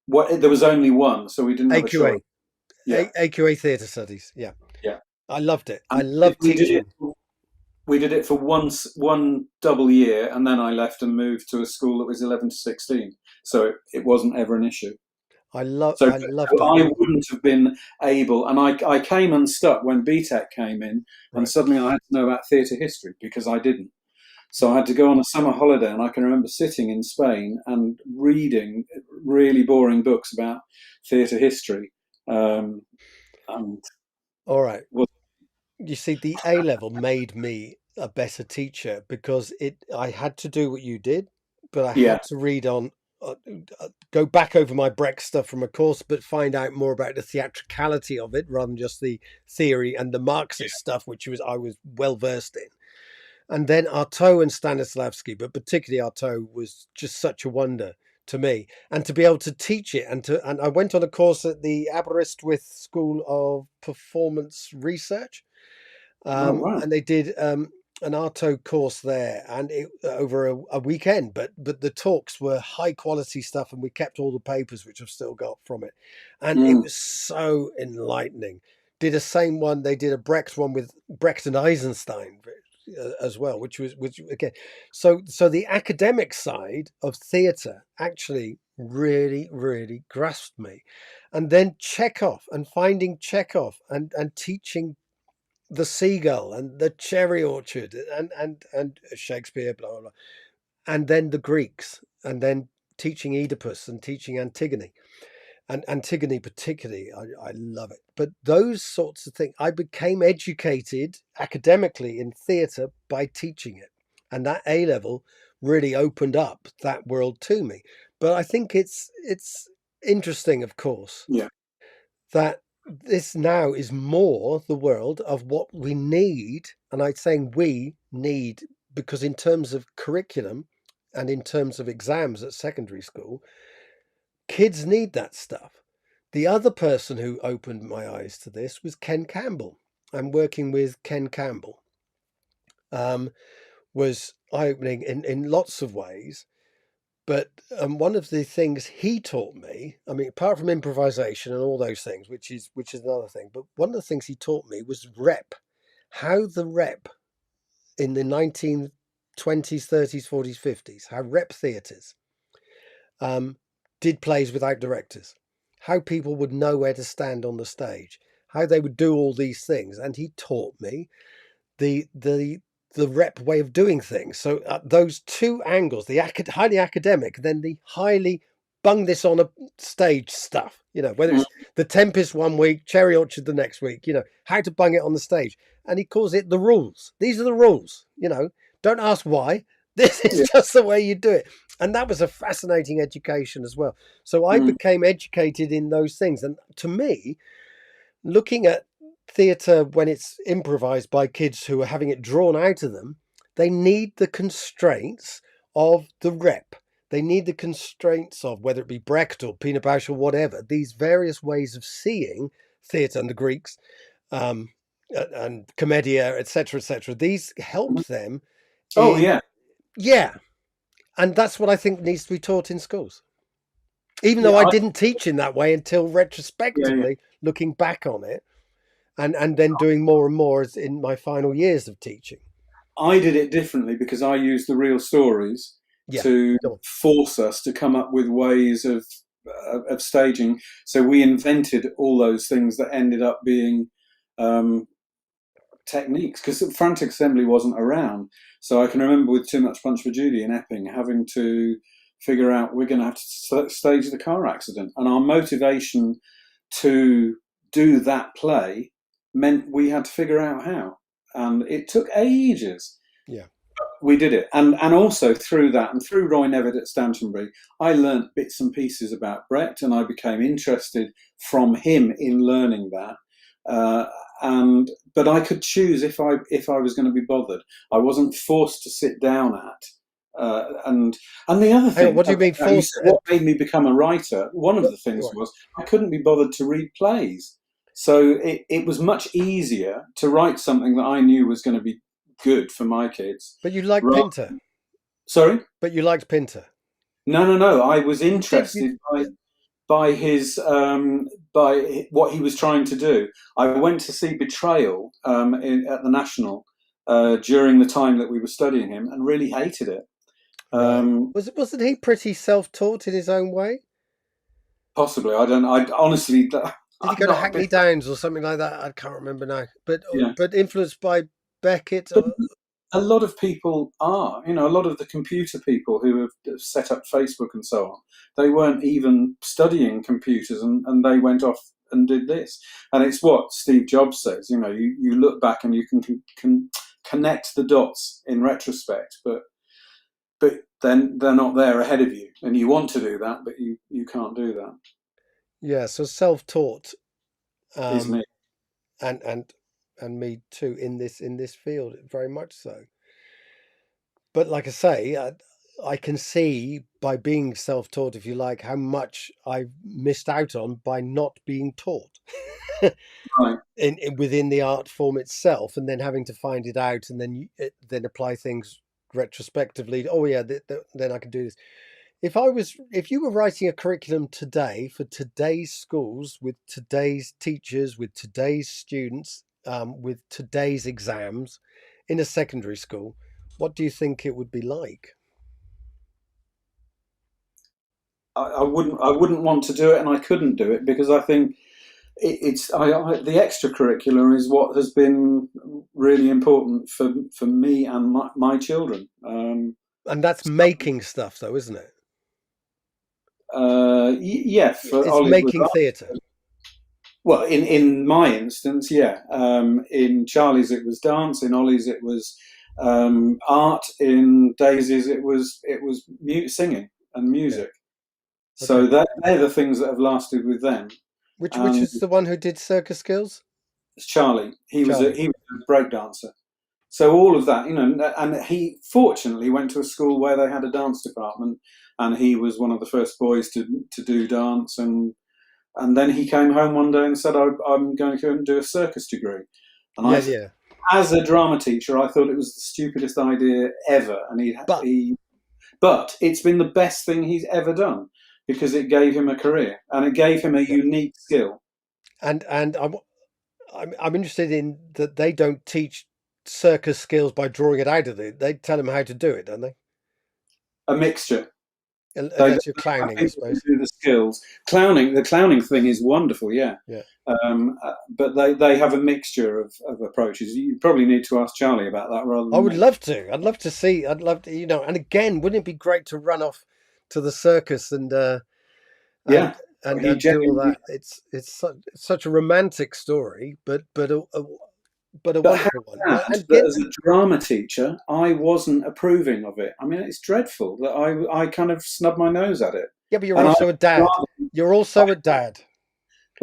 there was only one, so we didn't have a choice. AQA. Yeah, AQA Theatre Studies. Yeah, yeah. I loved it. I And loved we did it. teaching. We did it for one double year, and then I left and moved to a school that was 11 to 16. So it wasn't ever an issue. So, I loved so it. I wouldn't have been able, and I came unstuck when BTEC came in, and Right. suddenly I had to know about theatre history because I didn't. So I had to go on a summer holiday, and I can remember sitting in Spain and reading really boring books about theatre history. And All right. was, You see, the A level made me a better teacher because I had to do what you did, but I yeah, had to read on, go back over my Brecht stuff from a course, but find out more about the theatricality of it rather than just the theory and the Marxist stuff, which I was well versed in. And then Artaud and Stanislavski, but particularly Artaud was just such a wonder to me. And to be able to teach it and I went on a course at the Aberystwyth School of Performance Research, oh wow, and they did an Arto course there, and it over a weekend. But the talks were high quality stuff, and we kept all the papers, which I've still got from it, and it mm, was so enlightening. Did a same one. They did a Brecht one with Brecht and Eisenstein as well, which again. So the academic side of theatre actually really grasped me, and then Chekhov and finding Chekhov and teaching the seagull and the cherry orchard and Shakespeare, blah blah blah, and then the Greeks, and then teaching Oedipus and teaching Antigone, and Antigone particularly, I love it. But those sorts of things, I became educated academically in theatre by teaching it, and that A level really opened up that world to me. But I think it's interesting, of course, yeah, that this now is more the world of what we need. And I'm saying we need because, in terms of curriculum and in terms of exams at secondary school, kids need that stuff. The other person who opened my eyes to this was Ken Campbell. I'm working with Ken Campbell. Um, was eye-opening in lots of ways. But one of the things he taught me, I mean, apart from improvisation and all those things, which is another thing, but one of the things he taught me was rep. How the rep in the 1920s, 30s, 40s, 50s, how rep theatres um, did plays without directors, how people would know where to stand on the stage, how they would do all these things, and he taught me the the the rep way of doing things. So those two angles, the highly academic, then the highly bung this on a stage stuff. Whether mm, it's the Tempest one week, Cherry Orchard the next week. How to bung it on the stage, and he calls it the rules. These are the rules. Don't ask why. This is yeah, just the way you do it. And that was a fascinating education as well. So I mm, became educated in those things. And to me, looking at theatre when it's improvised by kids who are having it drawn out of them, they need the constraints of the rep. They need the constraints of whether it be Brecht or Pina Bausch or whatever, these various ways of seeing theatre and the Greeks um, and commedia, etc., etc. These mm. help them Oh in, yeah, yeah. And that's what I think needs to be taught in schools. Even though yeah, I didn't teach in that way until yeah. retrospectively, looking back on it, and then doing more and more as in my final years of teaching. I did it differently because I used the real stories Yeah, to go on. force us to come up with ways of staging. So we invented all those things that ended up being um, techniques because frantic assembly wasn't around. So I can remember with Too Much Punch for Judy in Epping having to figure out we're going to have to stage the car accident, and our motivation to do that play meant we had to figure out how, and it took ages. Yeah, We did it, and also through that and through Roy Nevitt at Stantonbury, I learnt bits and pieces about Brecht, and I became interested from him in learning that. And but I could choose if I was going to be bothered. I wasn't forced to sit down at. And the other hang on. thing, What do you mean you forced? said, what made me become a writer? One of the things Right. was I couldn't be bothered to read plays, so it was much easier to write something that I knew was going to be good for my kids. But you liked Right. Pinter. Sorry? But you liked Pinter. No, no, no. I was You did. interested by his by what he was trying to do. I went to see Betrayal at the National during the time that we were studying him, and really hated it. Right. Um, Wasn't he pretty self-taught in his own way? Possibly, I don't. I honestly, Did he I'm go to not a Hackney big. Downs or something like that? I can't remember now. Yeah, But influenced by Beckett. but a lot of people are. A lot of the computer people who have set up Facebook and so on, they weren't even studying computers, and they went off and did this. And it's what Steve Jobs says. You look back and you can connect the dots in retrospect, but then they're not there ahead of you, and you want to do that, but you can't do that. Yeah, so self-taught, Is um, me. and me too in this field, very much so. But like I say, I can see by being self-taught, if you like, how much I've missed out on by not being taught Right. within the art form itself, and then having to find it out, and then apply things retrospectively. Oh yeah, then I can do this. If you were writing a curriculum today for today's schools, with today's teachers, with today's students, with today's exams in a secondary school, what do you think it would be like? I wouldn't want to do it, and I couldn't do it because I think the extracurricular is what has been really important for me and my children. And that's making stuff, though, isn't it? Yeah, for It's Ollie was making theatre. well. In my instance, yeah. In Charlie's, it was dance. In Ollie's, it was art. In Daisy's, it was singing and Yeah. music. Okay. So they're the things that have lasted with them. Which And is the one who did Circus Skills? Charlie, he was a Charlie. he was a break dancer. So all of that, and he fortunately went to a school where they had a dance department, and he was one of the first boys to do dance, and then he came home one day and said, "I'm going to go and do a circus degree," and Yeah, yeah. as a drama teacher, I thought it was the stupidest idea ever, and But but it's been the best thing he's ever done because it gave him a career and it gave him a yeah, unique skill. and I'm interested in that they don't teach circus skills by drawing it out of it. They tell them how to do it, don't they? A mixture. They Unless you're have clowning, I people who suppose. do the skills. The clowning thing is wonderful, yeah. Yeah. But they have a mixture of approaches. You probably need to ask Charlie about that rather I than would me. love to. I'd love to see. I'd love to, and again, wouldn't it be great to run off to the circus and Yeah, he do all genuinely. that? It's such a romantic story, but a But how wonderful one. sad And that again, as a drama teacher, I wasn't approving of it. I mean, it's dreadful that I kind of snubbed my nose at it. yeah, but you're And also a dad. You're also a dad.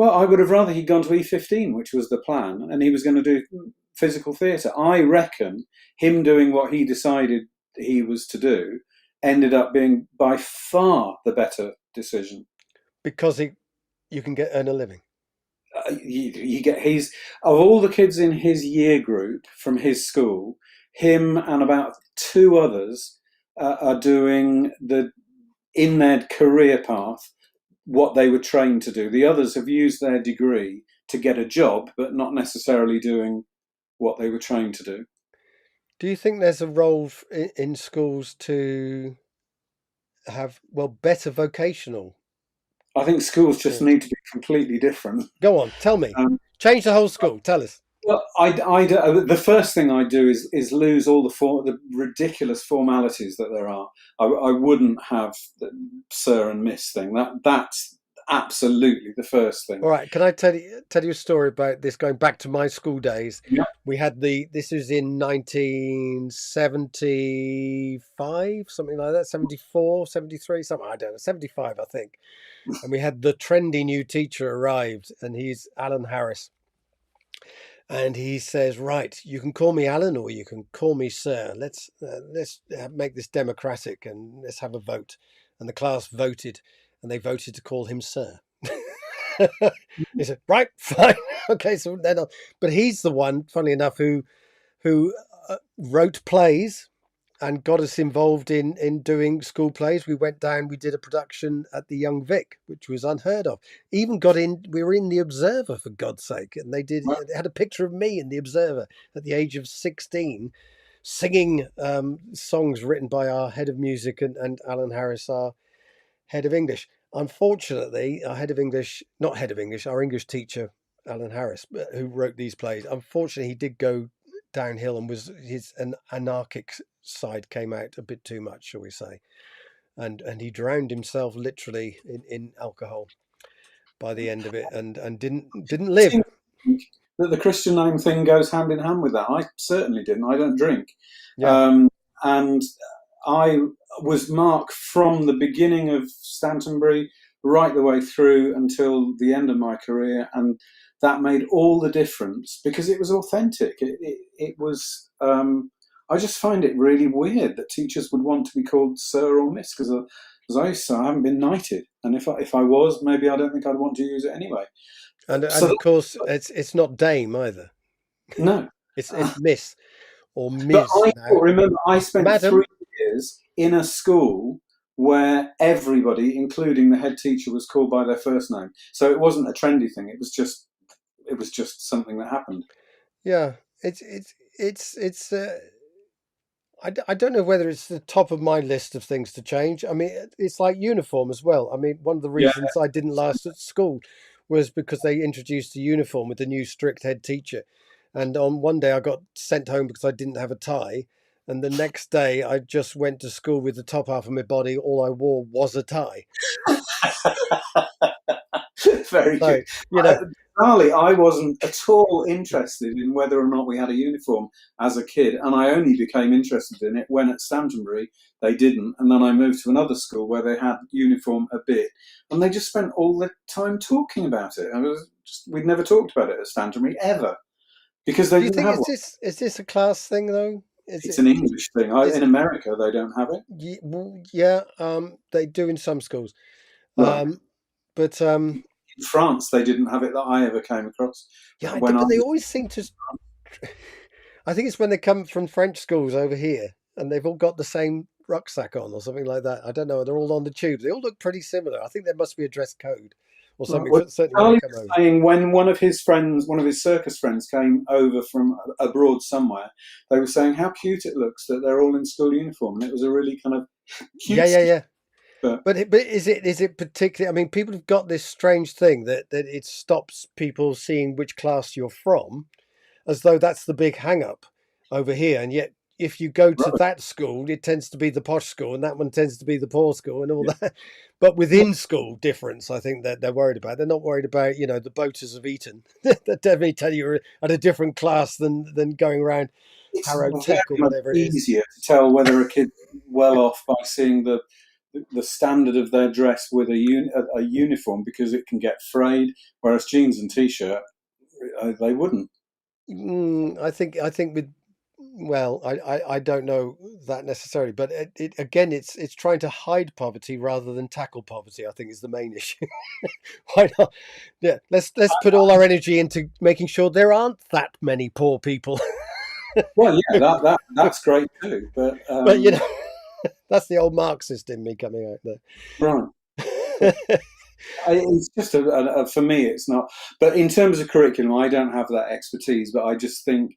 I would have rather he'd gone to E15, which was the plan, and he was going to do physical theatre. I reckon him doing what he decided he was to do ended up being by far the better decision. Because you can earn a living. You get he's of all the kids in his year group from his school, him and about two others are doing in their career path what they were trained to do. The others have used their degree to get a job, but not necessarily doing what they were trained to do. Do you think there's a role in schools to have, well, better vocational I think schools just experience? need to be completely different. Go on, tell me. Um, Change the whole school. Tell us. well, the first thing I do is lose all the ridiculous formalities that there are. I wouldn't have the sir and miss thing. That's absolutely the first thing. All right, can I tell you a story about this going back to my school days? Yeah. We had this was in 1975, something like that, 74, 73, something, I don't know, 75, I think. And we had the trendy new teacher arrived, and he's Alan Harris. And he says, right, you can call me Alan or you can call me Sir. Let's make this democratic and let's have a vote. And the class voted, and they voted to call him Sir. He said, right, fine, okay. So then, but he's the one, funny enough, who wrote plays and got us involved in doing school plays. We went down, we did a production at the Young Vic, which was unheard of. Even got in, we were in the Observer, for God's sake, and they had a picture of me in the Observer at the age of 16, singing songs written by our head of music and Alan Harris, our head of English. unfortunately, our head of English, our English teacher, Alan Harris, who wrote these plays, unfortunately, he did go downhill and an anarchic side came out a bit too much, shall we say. And he drowned himself literally in alcohol by the end of it, and didn't live. That the Christian name thing goes hand in hand with that. I certainly didn't. I don't drink. Yeah. And I was Mark from the beginning of Stantonbury right the way through until the end of my career, and that made all the difference because it was authentic. It was. I just find it really weird that teachers would want to be called sir or miss because I haven't been knighted, and if I was, maybe I don't think I'd want to use it anyway. And So of course, it's not dame either. no, It's miss or but ms I now. remember I spent Madam. 3 years in a school where everybody, including the head teacher, was called by their first name. So it wasn't a trendy thing. It was just something that happened. Yeah, it's. I don't know whether it's the top of my list of things to change. I mean, it's like uniform as well. I mean, one of the Yeah. reasons I didn't last at school was because they introduced a uniform with the new strict head teacher. And on one day I got sent home because I didn't have a tie. And the next day I just went to school with the top half of my body. All I wore was a tie. Very So, good. you know, Bizarrely, I wasn't at all interested in whether or not we had a uniform as a kid, and I only became interested in it when at Stantonbury they didn't, and then I moved to another school where they had uniform a bit, and they just spent all the time talking about it. We'd never talked about it at Stantonbury ever because they do you didn't think have one. is this a class thing though? It's an English thing. Is In it? America, they don't have it. Yeah, they do in some schools. Right. But In France, they didn't have it that I ever came across. yeah, When I but they was always seem to. I think it's when they come from French schools over here and they've all got the same rucksack on or something like that. I don't know. They're all on the tubes. They all look pretty similar. I think there must be a dress code or Right. something. Well, Certainly when they Charlie come was over. saying when one of his friends, one of his circus friends, came over from abroad somewhere, they were saying how cute it looks that they're all in school uniform, and it was a really kind of Yeah, cute. yeah, yeah. But But is it particularly? I mean, people have got this strange thing that it stops people seeing which class you're from, as though that's the big hang up over here. And yet, if you go to right, that school, it tends to be the posh school, and that one tends to be the poor school, and all yeah. that. But within school difference, I think that they're worried about. They're not worried about the boaters of Eton. They definitely tell you're at a different class than going around It's Harrow very Tech or much whatever it is. easier to tell whether a kid's well off by seeing the standard of their dress with a uniform because it can get frayed, whereas jeans and t-shirt they wouldn't. I think with well, I don't know that necessarily, but it again, it's trying to hide poverty rather than tackle poverty. I think is the main issue. Why not? Yeah, let's put all our energy into making sure there aren't that many poor people. Well, yeah, that's great too, but But that's the old Marxist in me coming out right. there. It's just for me, it's not. But in terms of curriculum, I don't have that expertise. But I just think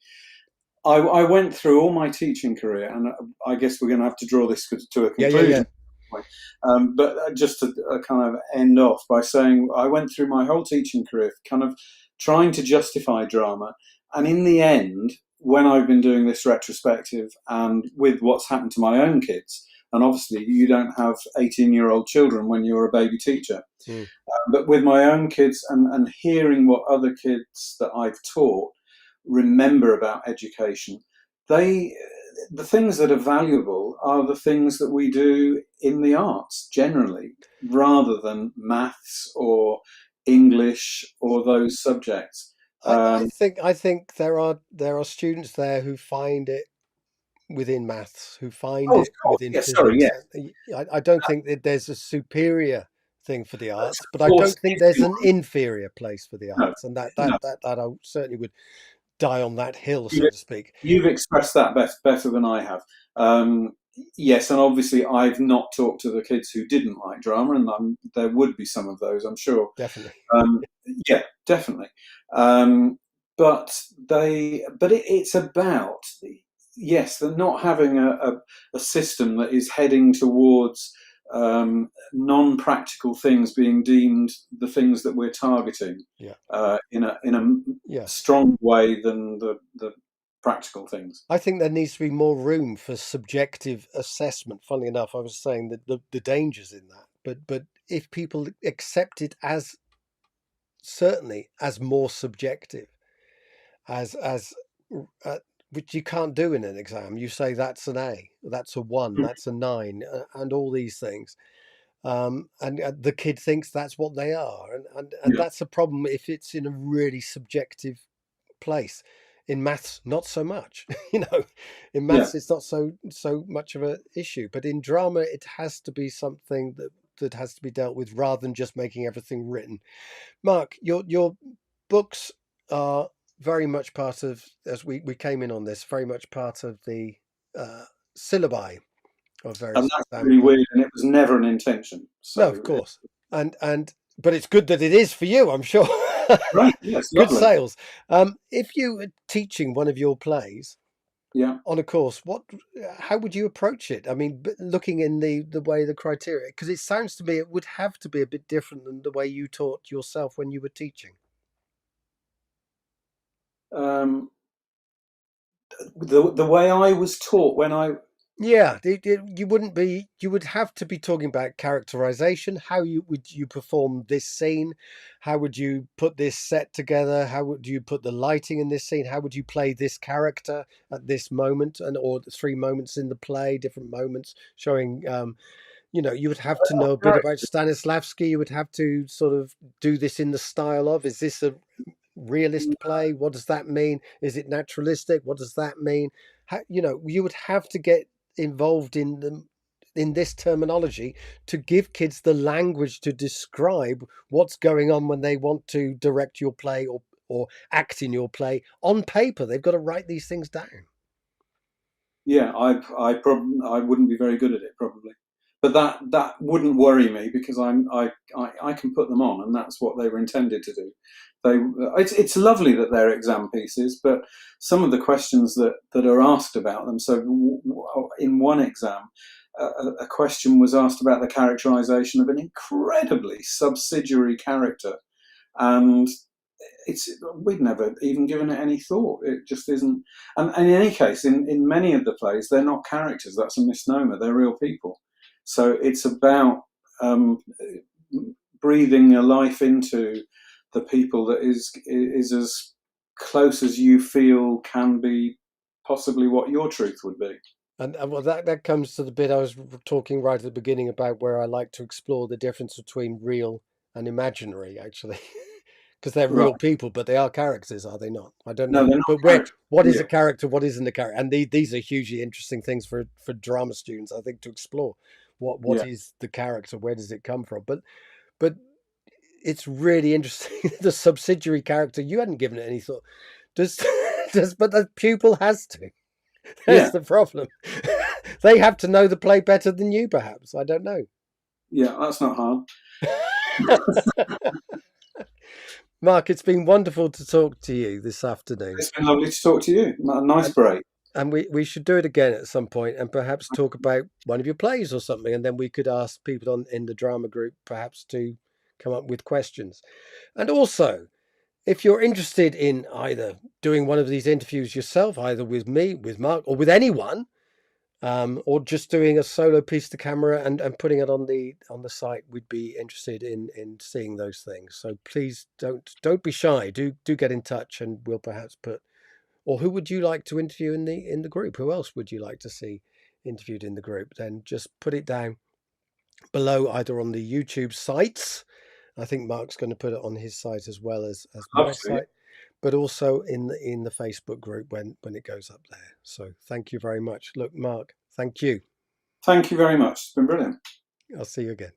I went through all my teaching career, and I guess we're going to have to draw this to a Yeah, conclusion. But just to kind of end off by saying I went through my whole teaching career kind of trying to justify drama. And in the end, when I've been doing this retrospective and with what's happened to my own kids, and obviously you don't have 18-year-old children when you're a baby teacher, but with my own kids and hearing what other kids that I've taught remember about education, the things that are valuable are the things that we do in the arts generally, rather than maths or English or those subjects. I think there are students there who find it within maths, who find Oh, of it course, within yes, sorry, physics. yes. I don't think that there's a superior thing for the But of arts, but I course, don't think there's an inferior place for the no, arts, and no. that I certainly would die on that hill, so You've, to speak. you've expressed that better than I have. Yes, and obviously I've not talked to the kids who didn't like drama, and there would be some of those, I'm sure. Definitely. Yeah, definitely. But it's about, yes, they're not having a system that is heading towards non-practical things being deemed the things that we're targeting Yeah. in a Yeah. stronger way than the practical things. I think there needs to be more room for subjective assessment. Funnily enough, I was saying that the dangers in that, but if people accept it as certainly as more subjective, as which you can't do in an exam. You say that's an A, that's a 1, that's a 9, and all these things. And the kid thinks that's what they are, and Yeah, that's a problem if it's in a really subjective place. In maths, not so much. In yeah. maths, it's not so much of an issue, but in drama, it has to be something that has to be dealt with rather than just making everything written. Mark, your books are very much part of, as we came in on this, very much part of the uh, syllabi of And various that's exam really books. weird, and it was never an intention. No, of So, course, and but it's good that it is for you, I'm sure. right, yes, Good lovely. sales. If you were teaching one of your plays Yeah. on a course, how would you approach it? I mean, looking in the way the criteria, because it sounds to me it would have to be a bit different than the way you taught yourself when you were teaching. Um, the way I was taught when I Yeah, you wouldn't be. You would have to be talking about characterization. How would you perform this scene? How would you put this set together? How would you put the lighting in this scene? How would you play this character at this moment, and or the 3 moments in the play, different moments showing. You would have to know a bit about Stanislavski. You would have to sort of do this in the style of. Is this a realist play? What does that mean? Is it naturalistic? What does that mean? You would have to get involved in this terminology to give kids the language to describe what's going on when they want to direct your play or act in your play on paper. They've got to write these things down. yeah, I wouldn't be very good at it probably, but that wouldn't worry me because I can put them on, and that's what they were intended to do. They it's lovely that they're exam pieces, but some of the questions that are asked about them. So in one exam, a question was asked about the characterization of an incredibly subsidiary character, and we'd never even given it any thought. It just isn't. And in any case, in many of the plays, they're not characters. That's a misnomer. They're real people. So it's about um, breathing a life into the people that is as close as you feel can be possibly what your truth would be. And well, that comes to the bit I was talking right at the beginning about where I like to explore the difference between real and imaginary, actually, because they're Right. real people, but they are characters, are they not? I don't No, know. they're not But characters. what is a Real. character? What isn't a character? And these are hugely interesting things for drama students, I think, to explore. What Yeah. is the character? Where does it come from? But it's really interesting. The subsidiary character, you hadn't given it any thought. Does does but the pupil has to. There's Yeah. the problem. They have to know the play better than you, perhaps. I don't know. Yeah. That's not hard. Mark, it's been wonderful to talk to you this afternoon. It's been lovely to talk to you. A nice And, break. and we should do it again at some point and perhaps talk about one of your plays or something. And then we could ask people in the drama group perhaps to come up with questions. And also, if you're interested in either doing one of these interviews yourself, either with me, with Mark, or with anyone, or just doing a solo piece to camera and putting it on the site, we'd be interested in seeing those things. So please don't be shy. Do get in touch, and we'll perhaps put. Or who would you like to interview in the group? Who else would you like to see interviewed in the group? Then just put it down below, either on the YouTube sites. I think Mark's going to put it on his site as well as Love my to. Yeah. site, but also in the Facebook group when it goes up there. So thank you very much. Look, Mark, thank you. Thank you very much. It's been brilliant. I'll see you again.